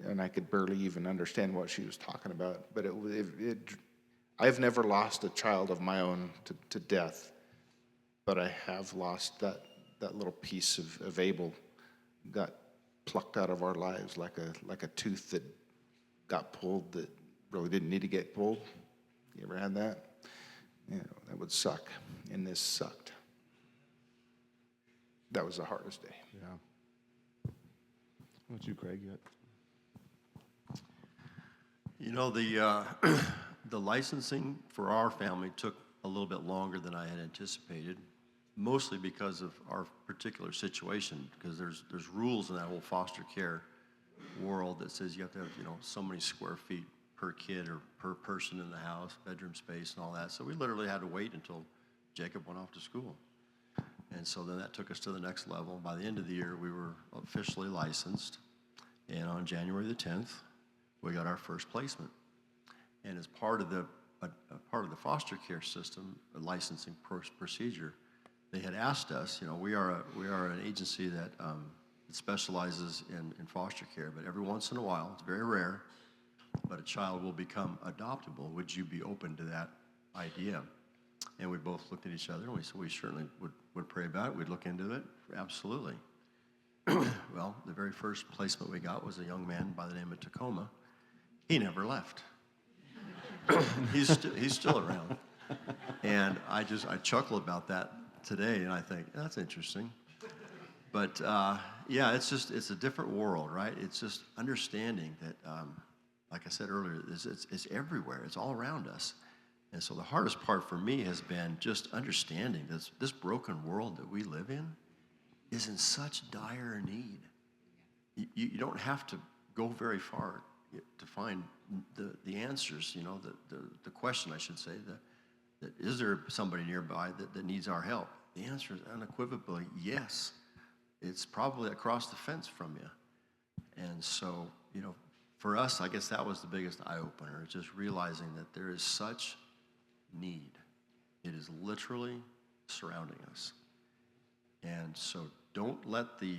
and I could barely even understand what she was talking about. But I've never lost a child of my own to death, but I have lost that little piece of Abel. Got plucked out of our lives like a tooth that got pulled that really didn't need to get pulled. You ever had that? That would suck, and this sucked. That was the hardest day. Yeah. What about you, Craig? The licensing for our family took a little bit longer than I had anticipated, mostly because of our particular situation, because there's rules in that whole foster care world that says you have to have, so many square feet per kid or per person in the house, bedroom space and all that. So we literally had to wait until Jacob went off to school. And so then that took us to the next level. By the end of the year, we were officially licensed. And on January the 10th, we got our first placement. And as part of the foster care system, a licensing procedure, they had asked us, we are an agency that specializes in foster care, but every once in a while, it's very rare, but a child will become adoptable. Would you be open to that idea? And we both looked at each other and we said we certainly would pray about it. We'd look into it. Absolutely. Well, the very first placement we got was a young man by the name of Tacoma. He never left. He's still around. And I chuckle about that today, and I think, that's interesting. But it's a different world, right? It's just understanding that, like I said earlier, it's everywhere. It's all around us. And so the hardest part for me has been just understanding this broken world that we live in is in such dire need. You don't have to go very far to find the answers, the question, I should say, that is there somebody nearby that needs our help? The answer is unequivocally yes. It's probably across the fence from you. And so, for us, I guess that was the biggest eye-opener, just realizing that there is such need. It is literally surrounding us. And so don't let the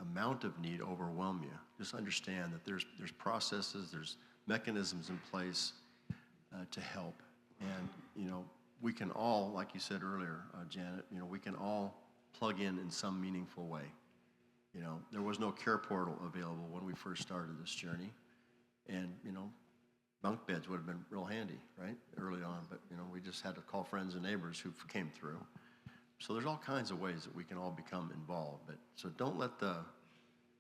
amount of need overwhelm you. Just understand that there's processes, there's mechanisms in place to help. And, we can all, like you said earlier, Janet, we can all plug in some meaningful way. There was no CarePortal available when we first started this journey. And, bunk beds would have been real handy, right, early on. But, we just had to call friends and neighbors who came through. So there's all kinds of ways that we can all become involved. But so don't let the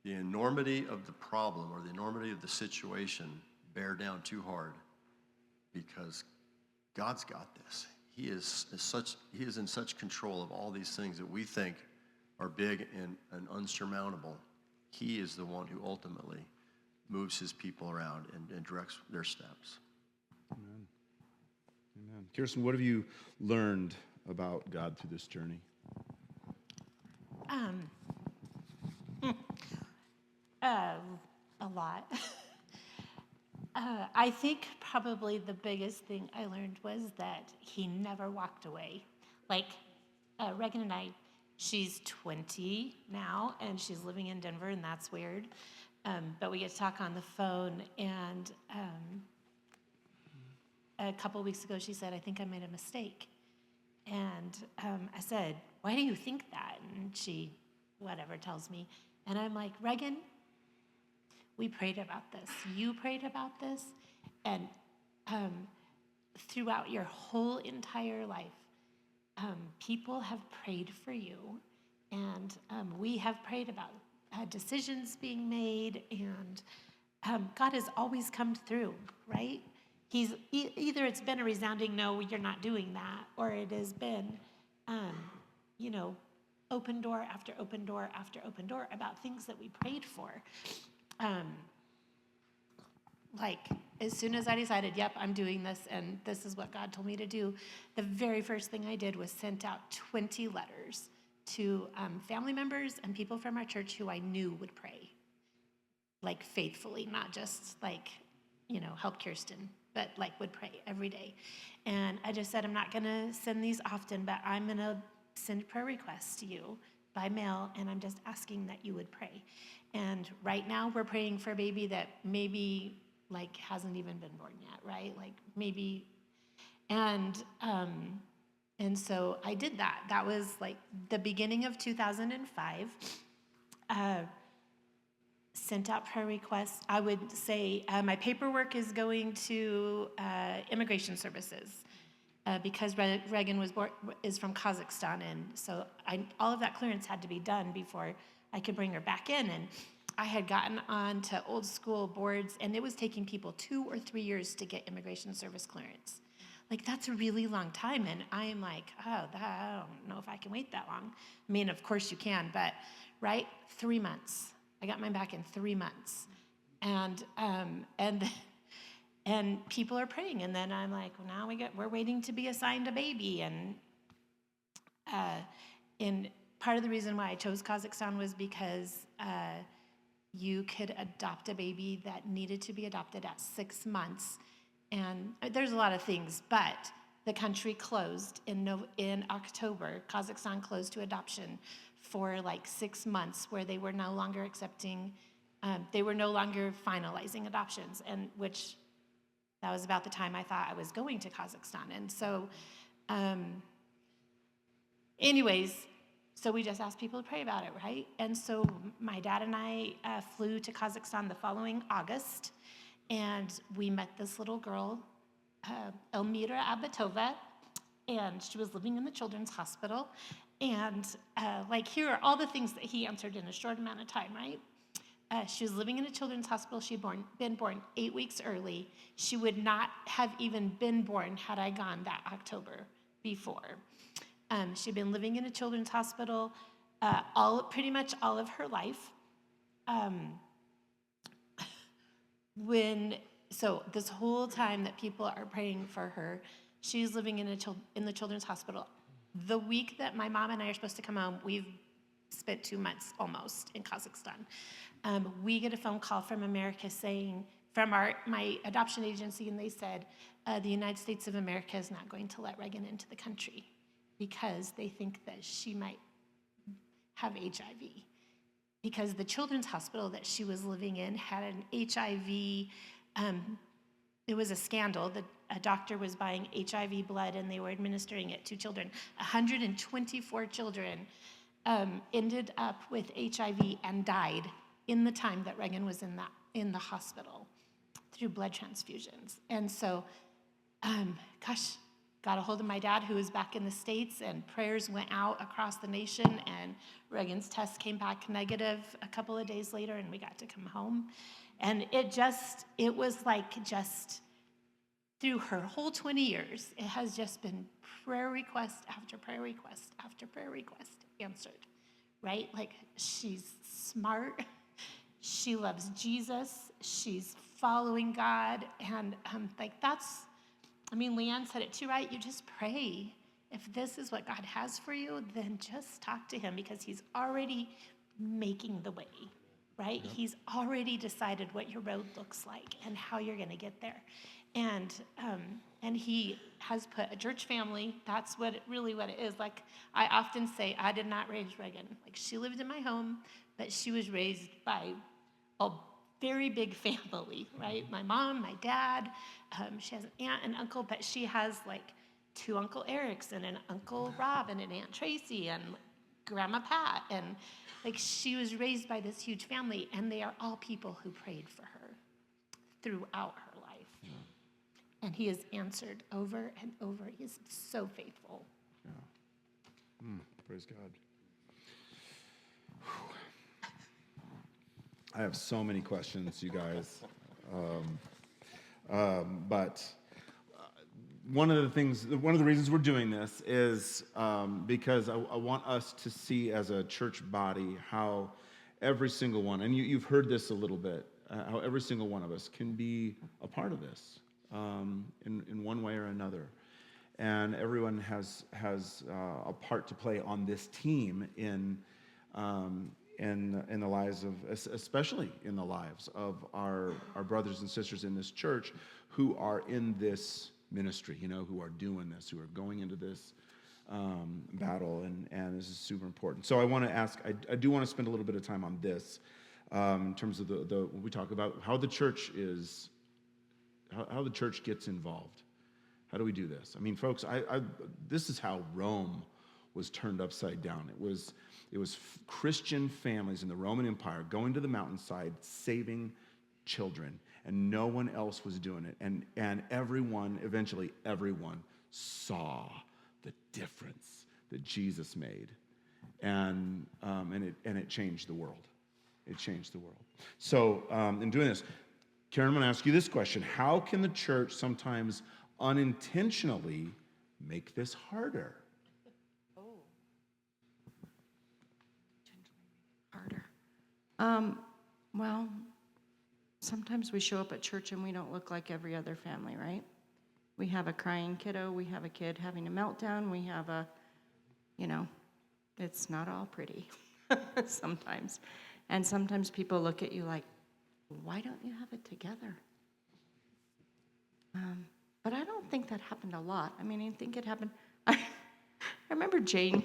enormity of the problem or the enormity of the situation bear down too hard, because God's got this. He is in such control of all these things that we think are big and unsurmountable. He is the one who ultimately moves his people around and directs their steps. Amen. Amen. Kirsten, what have you learned about God through this journey? A lot. I think probably the biggest thing I learned was that he never walked away. Like Reagan and I, she's 20 now, and she's living in Denver, and that's weird. But we get to talk on the phone, and a couple of weeks ago she said, I think I made a mistake. And I said, why do you think that? And she, whatever, tells me. And I'm like, Reagan, we prayed about this. You prayed about this. And throughout your whole entire life, people have prayed for you. And we have prayed about decisions being made. And God has always come through, right? He's either it's been a resounding no, you're not doing that, or it has been, open door after open door after open door about things that we prayed for. Like, as soon as I decided, yep, I'm doing this, and this is what God told me to do, the very first thing I did was sent out 20 letters to family members and people from our church who I knew would pray, like faithfully, not just like, help Kirsten, but like would pray every day. And I just said, I'm not going to send these often, but I'm going to send prayer requests to you by mail, and I'm just asking that you would pray. And right now we're praying for a baby that maybe like hasn't even been born yet, right? Like maybe, and so I did that. That was like the beginning of 2005. Sent out prayer requests. I would say my paperwork is going to immigration services because Reagan is from Kazakhstan, and so all of that clearance had to be done before I could bring her back in. And I had gotten on to old school boards, and it was taking people 2 or 3 years to get immigration service clearance. Like, that's a really long time, and I am like, I don't know if I can wait that long. I mean, of course you can, but, right, 3 months. I got mine back in 3 months. And people are praying, and then I'm like, well, now we're waiting to be assigned a baby. And part of the reason why I chose Kazakhstan was because you could adopt a baby that needed to be adopted at 6 months. And there's a lot of things, but the country closed in October. Kazakhstan closed to adoption for like 6 months, where they were no longer accepting, they were no longer finalizing adoptions, and which that was about the time I thought I was going to Kazakhstan. And so, so we just asked people to pray about it, right? And so my dad and I flew to Kazakhstan the following August, and we met this little girl, Elmira Abatova, and she was living in the children's hospital. And here are all the things that he answered in a short amount of time, right? She was living in a children's hospital. She'd been born 8 weeks early. She would not have even been born had I gone that October before. She'd been living in a children's hospital pretty much all of her life. So this whole time that people are praying for her, she's living in the children's hospital. The week that my mom and I are supposed to come home, we've spent 2 months almost in Kazakhstan. We get a phone call from America from my adoption agency, and they said, the United States of America is not going to let Reagan into the country because they think that she might have HIV. Because the children's hospital that she was living in had an HIV, it was a scandal. A doctor was buying HIV blood, and they were administering it to children. 124 children ended up with HIV and died in the time that Reagan was in the hospital through blood transfusions. And so, got a hold of my dad, who was back in the States, and prayers went out across the nation, and Reagan's test came back negative a couple of days later, and we got to come home. And it was like just through her whole 20 years, it has just been prayer request after prayer request after prayer request answered, right? Like, she's smart, she loves Jesus, she's following God, and Leanne said it too, right? You just pray. If this is what God has for you, then just talk to him, because he's already making the way, right? He's already decided what your road looks like and how you're going to get there. And he has put a church family, that's what it is. Like I often say, I did not raise Reagan. Like she lived in my home, but she was raised by a very big family, right? My mom, my dad, she has an aunt and uncle, but she has like 2 Uncle Erics and an Uncle Rob and an Aunt Tracy and Grandma Pat. And like she was raised by this huge family, and they are all people who prayed for her throughout her life. Yeah. And he has answered over and over. He is so faithful. Yeah. Praise God. Whew. I have so many questions, you guys. But one of the reasons we're doing this is because I want us to see as a church body how every single one, and you've heard this a little bit, how every single one of us can be a part of this in one way or another. And everyone has a part to play on this team in the lives of, especially in the lives of our brothers and sisters in this church who are in this ministry, who are doing this, who are going into this battle, and this is super important. So I want to ask, I do want to spend a little bit of time on this in terms of when we talk about how the church how the church gets involved. How do we do this? I mean, folks, this is how Rome was turned upside down. It was Christian families in the Roman Empire going to the mountainside, saving children, and no one else was doing it. And eventually everyone saw the difference that Jesus made, and it changed the world. It changed the world. So in doing this, Karen, I'm going to ask you this question: how can the church sometimes unintentionally make this harder? Well, sometimes we show up at church and we don't look like every other family, right? We have a crying kiddo, we have a kid having a meltdown, we have it's not all pretty sometimes. And sometimes people look at you like, why don't you have it together? But I don't think that happened a lot. I mean, I think it happened. I remember Jane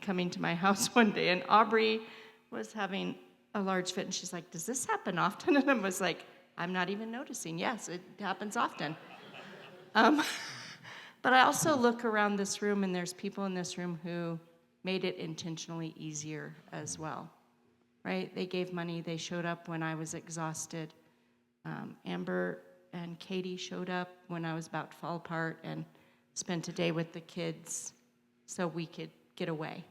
coming to my house one day, and Aubrey was having a large fit, and she's like, does this happen often? And I was like, I'm not even noticing. Yes, it happens often. But I also look around this room, and there's people in this room who made it intentionally easier as well, right? They gave money. They showed up when I was exhausted. Amber and Katie showed up when I was about to fall apart and spent a day with the kids so we could get away.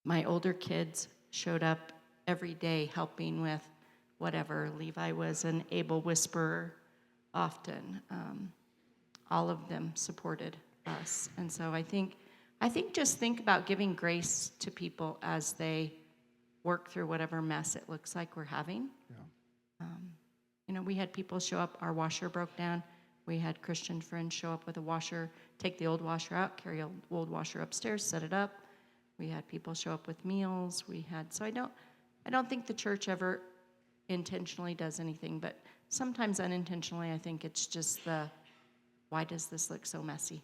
My older kids showed up every day helping with whatever. Levi was an able whisperer often. All of them supported us. And so I think just think about giving grace to people as they work through whatever mess it looks like we're having. Yeah. We had people show up, our washer broke down. We had Christian friends show up with a washer, take the old washer out, carry an old washer upstairs, set it up. We had people show up with meals. So I don't think the church ever intentionally does anything, but sometimes unintentionally, I think it's just why does this look so messy?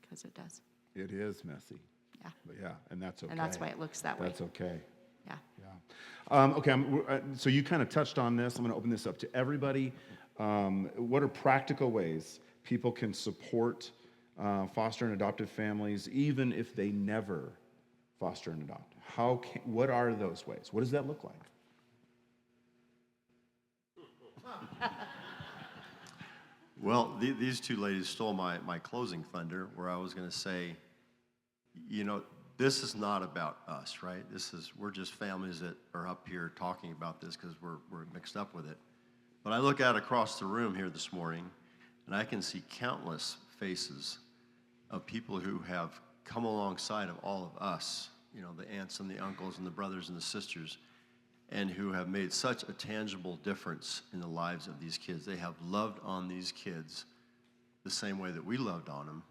Because it does. It is messy. Yeah. But yeah, and that's okay. And that's why it looks that way. That's okay. Yeah. Yeah. Okay, so you kind of touched on this. I'm going to open this up to everybody. What are practical ways people can support foster and adoptive families, even if they never foster and adopt? What are those ways? What does that look like? Well, these two ladies stole my closing thunder, where I was going to say, this is not about us, right? We're just families that are up here talking about this because we're mixed up with it. But I look out across the room here this morning, and I can see countless faces of people who have come alongside of all of us, the aunts and the uncles and the brothers and the sisters, and who have made such a tangible difference in the lives of these kids. They have loved on these kids the same way that we loved on them,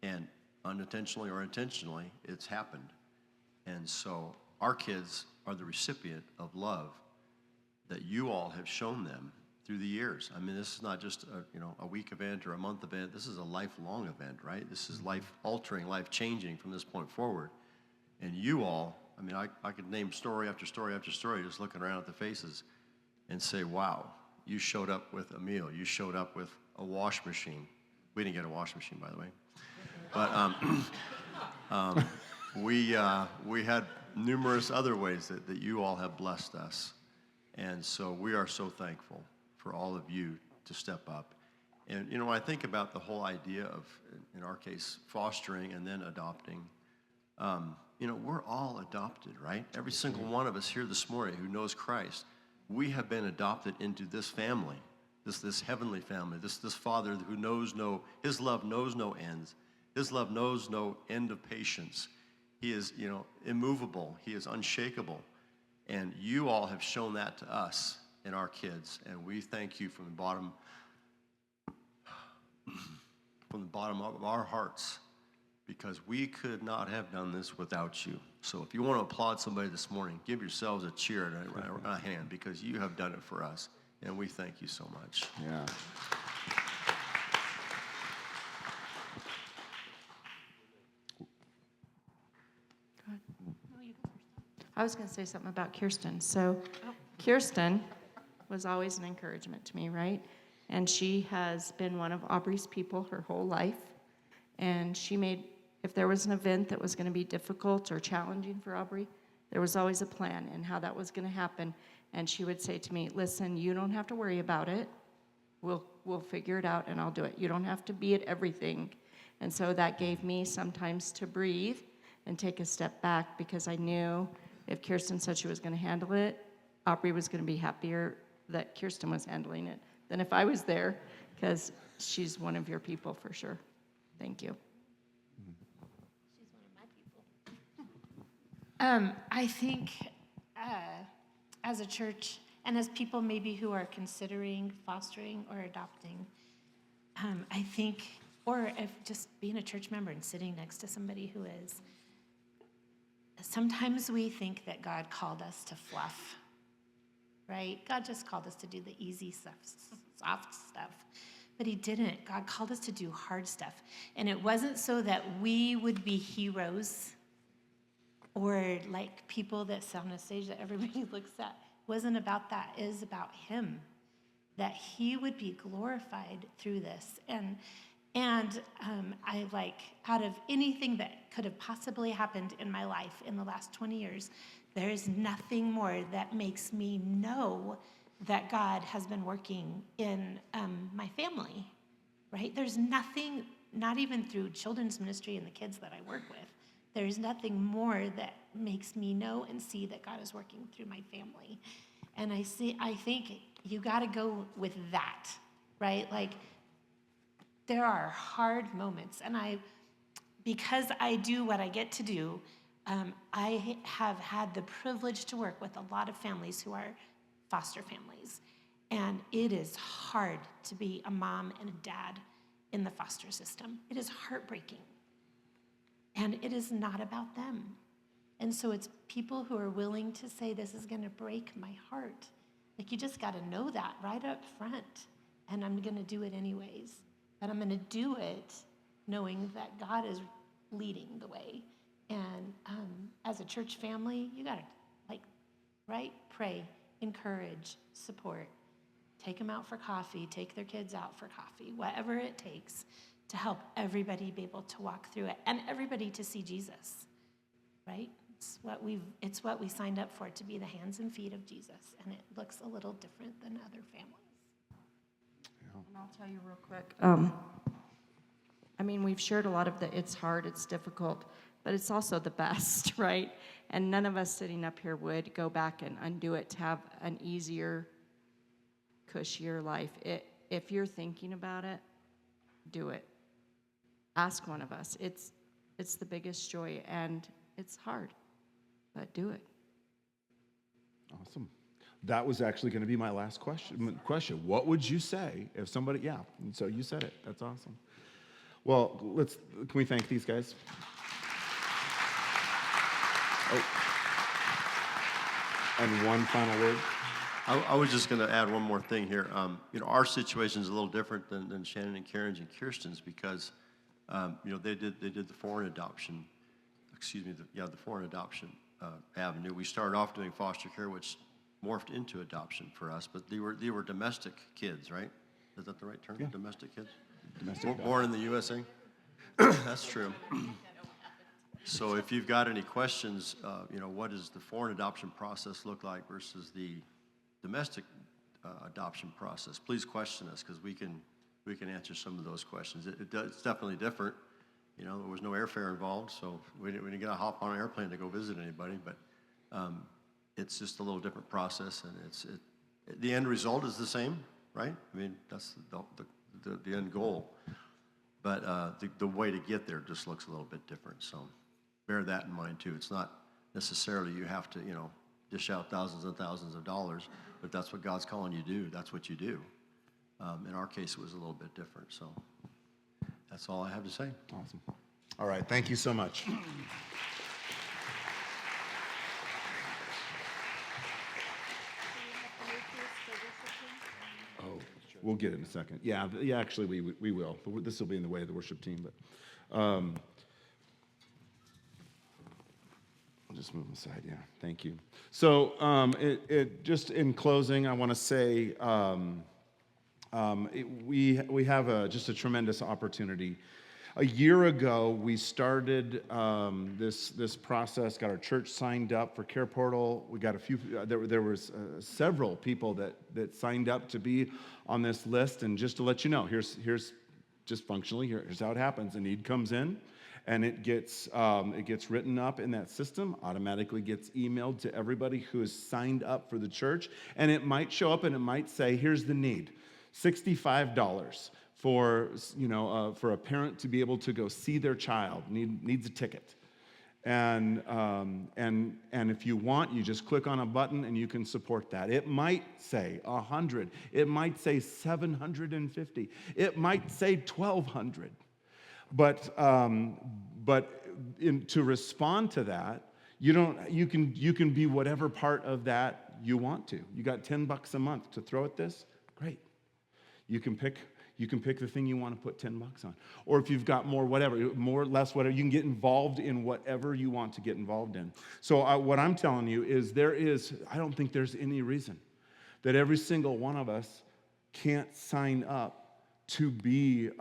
and unintentionally or intentionally, it's happened. And so our kids are the recipient of love that you all have shown them through the years. I mean, this is not just a week event or a month event. This is a lifelong event, right? This is life-altering, life-changing from this point forward. And you all, I mean, I could name story after story after story just looking around at the faces and say, wow, you showed up with a meal. You showed up with a wash machine. We didn't get a wash machine, by the way. But we had numerous other ways that you all have blessed us. And so we are so thankful for all of you to step up. And, when I think about the whole idea of, in our case, fostering and then adopting, we're all adopted, right? Every single one of us here this morning who knows Christ, we have been adopted into this family, this heavenly family, this Father who his love knows no ends. His love knows no end of patience. He is, immovable. He is unshakable. And you all have shown that to us and our kids, and we thank you from the bottom of our hearts, because we could not have done this without you. So if you want to applaud somebody this morning, give yourselves a cheer and a hand, because you have done it for us, and we thank you so much. Yeah. I was going to say something about Kirsten. So Kirsten was always an encouragement to me, right? And she has been one of Aubrey's people her whole life. And she made, if there was an event that was going to be difficult or challenging for Aubrey, there was always a plan and how that was going to happen. And she would say to me, listen, you don't have to worry about it. We'll figure it out and I'll do it. You don't have to be at everything. And so that gave me sometimes to breathe and take a step back, because I knew if Kirsten said she was going to handle it, Aubrey was going to be happier that Kirsten was handling it than if I was there, because she's one of your people for sure. Thank you. She's one of my people. I think as a church and as people maybe who are considering fostering or adopting, I think, or if just being a church member and sitting next to somebody who is, sometimes we think that God called us to fluff, right? God just called us to do the easy stuff, soft stuff. But he didn't. God called us to do hard stuff. And it wasn't so that we would be heroes or like people that sit on a stage that everybody looks at. It wasn't about that. It is about him, that he would be glorified through this. And I like, out of anything that could have possibly happened in my life in the last 20 years, there is nothing more that makes me know that God has been working in my family, right? There's nothing, not even through children's ministry and the kids that I work with, there's nothing more that makes me know and see that God is working through my family. And I think you got to go with that, right? Like, there are hard moments, and because I do what I get to do, I have had the privilege to work with a lot of families who are foster families, and it is hard to be a mom and a dad in the foster system. It is heartbreaking, and it is not about them. And so it's people who are willing to say, this is going to break my heart. Like, you just got to know that right up front, and I'm going to do it anyways. And I'm going to do it knowing that God is leading the way. And as a church family, you got to, pray, encourage, support. Take them out for coffee, take their kids out for coffee, whatever it takes to help everybody be able to walk through it and everybody to see Jesus, right? It's what we signed up for, to be the hands and feet of Jesus. And it looks a little different than other families. And I'll tell you real quick. We've shared a lot of it's hard, it's difficult, but it's also the best, right? And none of us sitting up here would go back and undo it to have an easier, cushier life. If you're thinking about it, do it. Ask one of us. It's the biggest joy, and it's hard, but do it. Awesome. That was actually going to be my last question. What would you say if somebody, yeah, so you said it. That's awesome. Well, can we thank these guys? Oh. And one final word. I was just going to add one more thing here. Our situation is a little different than Shannon and Karen's and Kirsten's because, they did the foreign adoption, the foreign adoption avenue. We started off doing foster care, which morphed into adoption for us, but they were domestic kids, right? Is that the right term? Yeah. Domestic kids? Born in the USA? That's true. So if you've got any questions, what does the foreign adoption process look like versus the domestic adoption process, please question us because we can answer some of those questions. It's definitely different. There was no airfare involved, so we didn't get to hop on an airplane to go visit anybody. But it's just a little different process, and the end result is the same, right? I mean, that's the end goal. But the way to get there just looks a little bit different. So bear that in mind too. It's not necessarily you have to dish out thousands and thousands of dollars. If that's what God's calling you to do, that's what you do. In our case, it was a little bit different. So that's all I have to say. Awesome. All right. Thank you so much. Oh, we'll get it in a second. Yeah. Actually, we will. This will be in the way of the worship team, but I'll just move aside. Yeah. Thank you. So, just in closing, I want to say we have just a tremendous opportunity. A year ago, we started this process, got our church signed up for CarePortal. We got a few, there was several people that signed up to be on this list. And just to let you know, here's just functionally, here's how it happens. A need comes in, and it gets written up in that system, automatically gets emailed to everybody who is signed up for the church. And it might show up and it might say, here's the need, $65. For a parent to be able to go see their child, needs a ticket, and if you want, you just click on a button and you can support that. It might say 100, it might say 750, it might say 1,200, but to respond to that, you can be whatever part of that you want to. You got $10 a month to throw at this, great. You can pick the thing you want to put $10 on. Or if you've got more, less, whatever, you can get involved in whatever you want to get involved in. So what I'm telling you is I don't think there's any reason that every single one of us can't sign up to be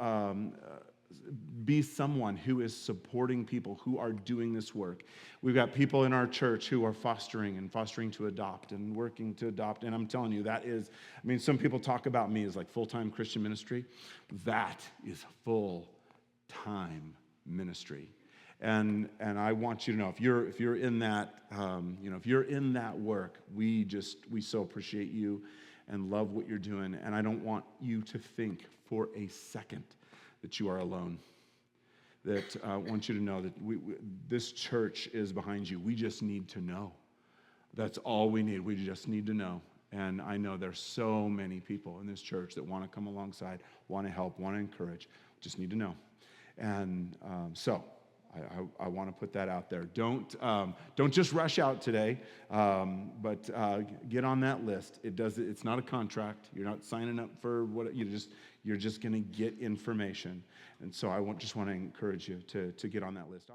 someone who is supporting people who are doing this work. We've got people in our church who are fostering to adopt and working to adopt. And I'm telling you, some people talk about me as like full-time Christian ministry. That is full-time ministry. And I want you to know, if you're in that, if you're in that work, we so appreciate you and love what you're doing. And I don't want you to think for a second that you are alone. That I want you to know that this church is behind you. We just need to know. That's all we need. We just need to know. And I know there's so many people in this church that want to come alongside, want to help, want to encourage. Just need to know. And so I want to put that out there. Don't just rush out today, but get on that list. It's not a contract. You're not signing up for what you're just going to get information. And so I just want to encourage you to get on that list.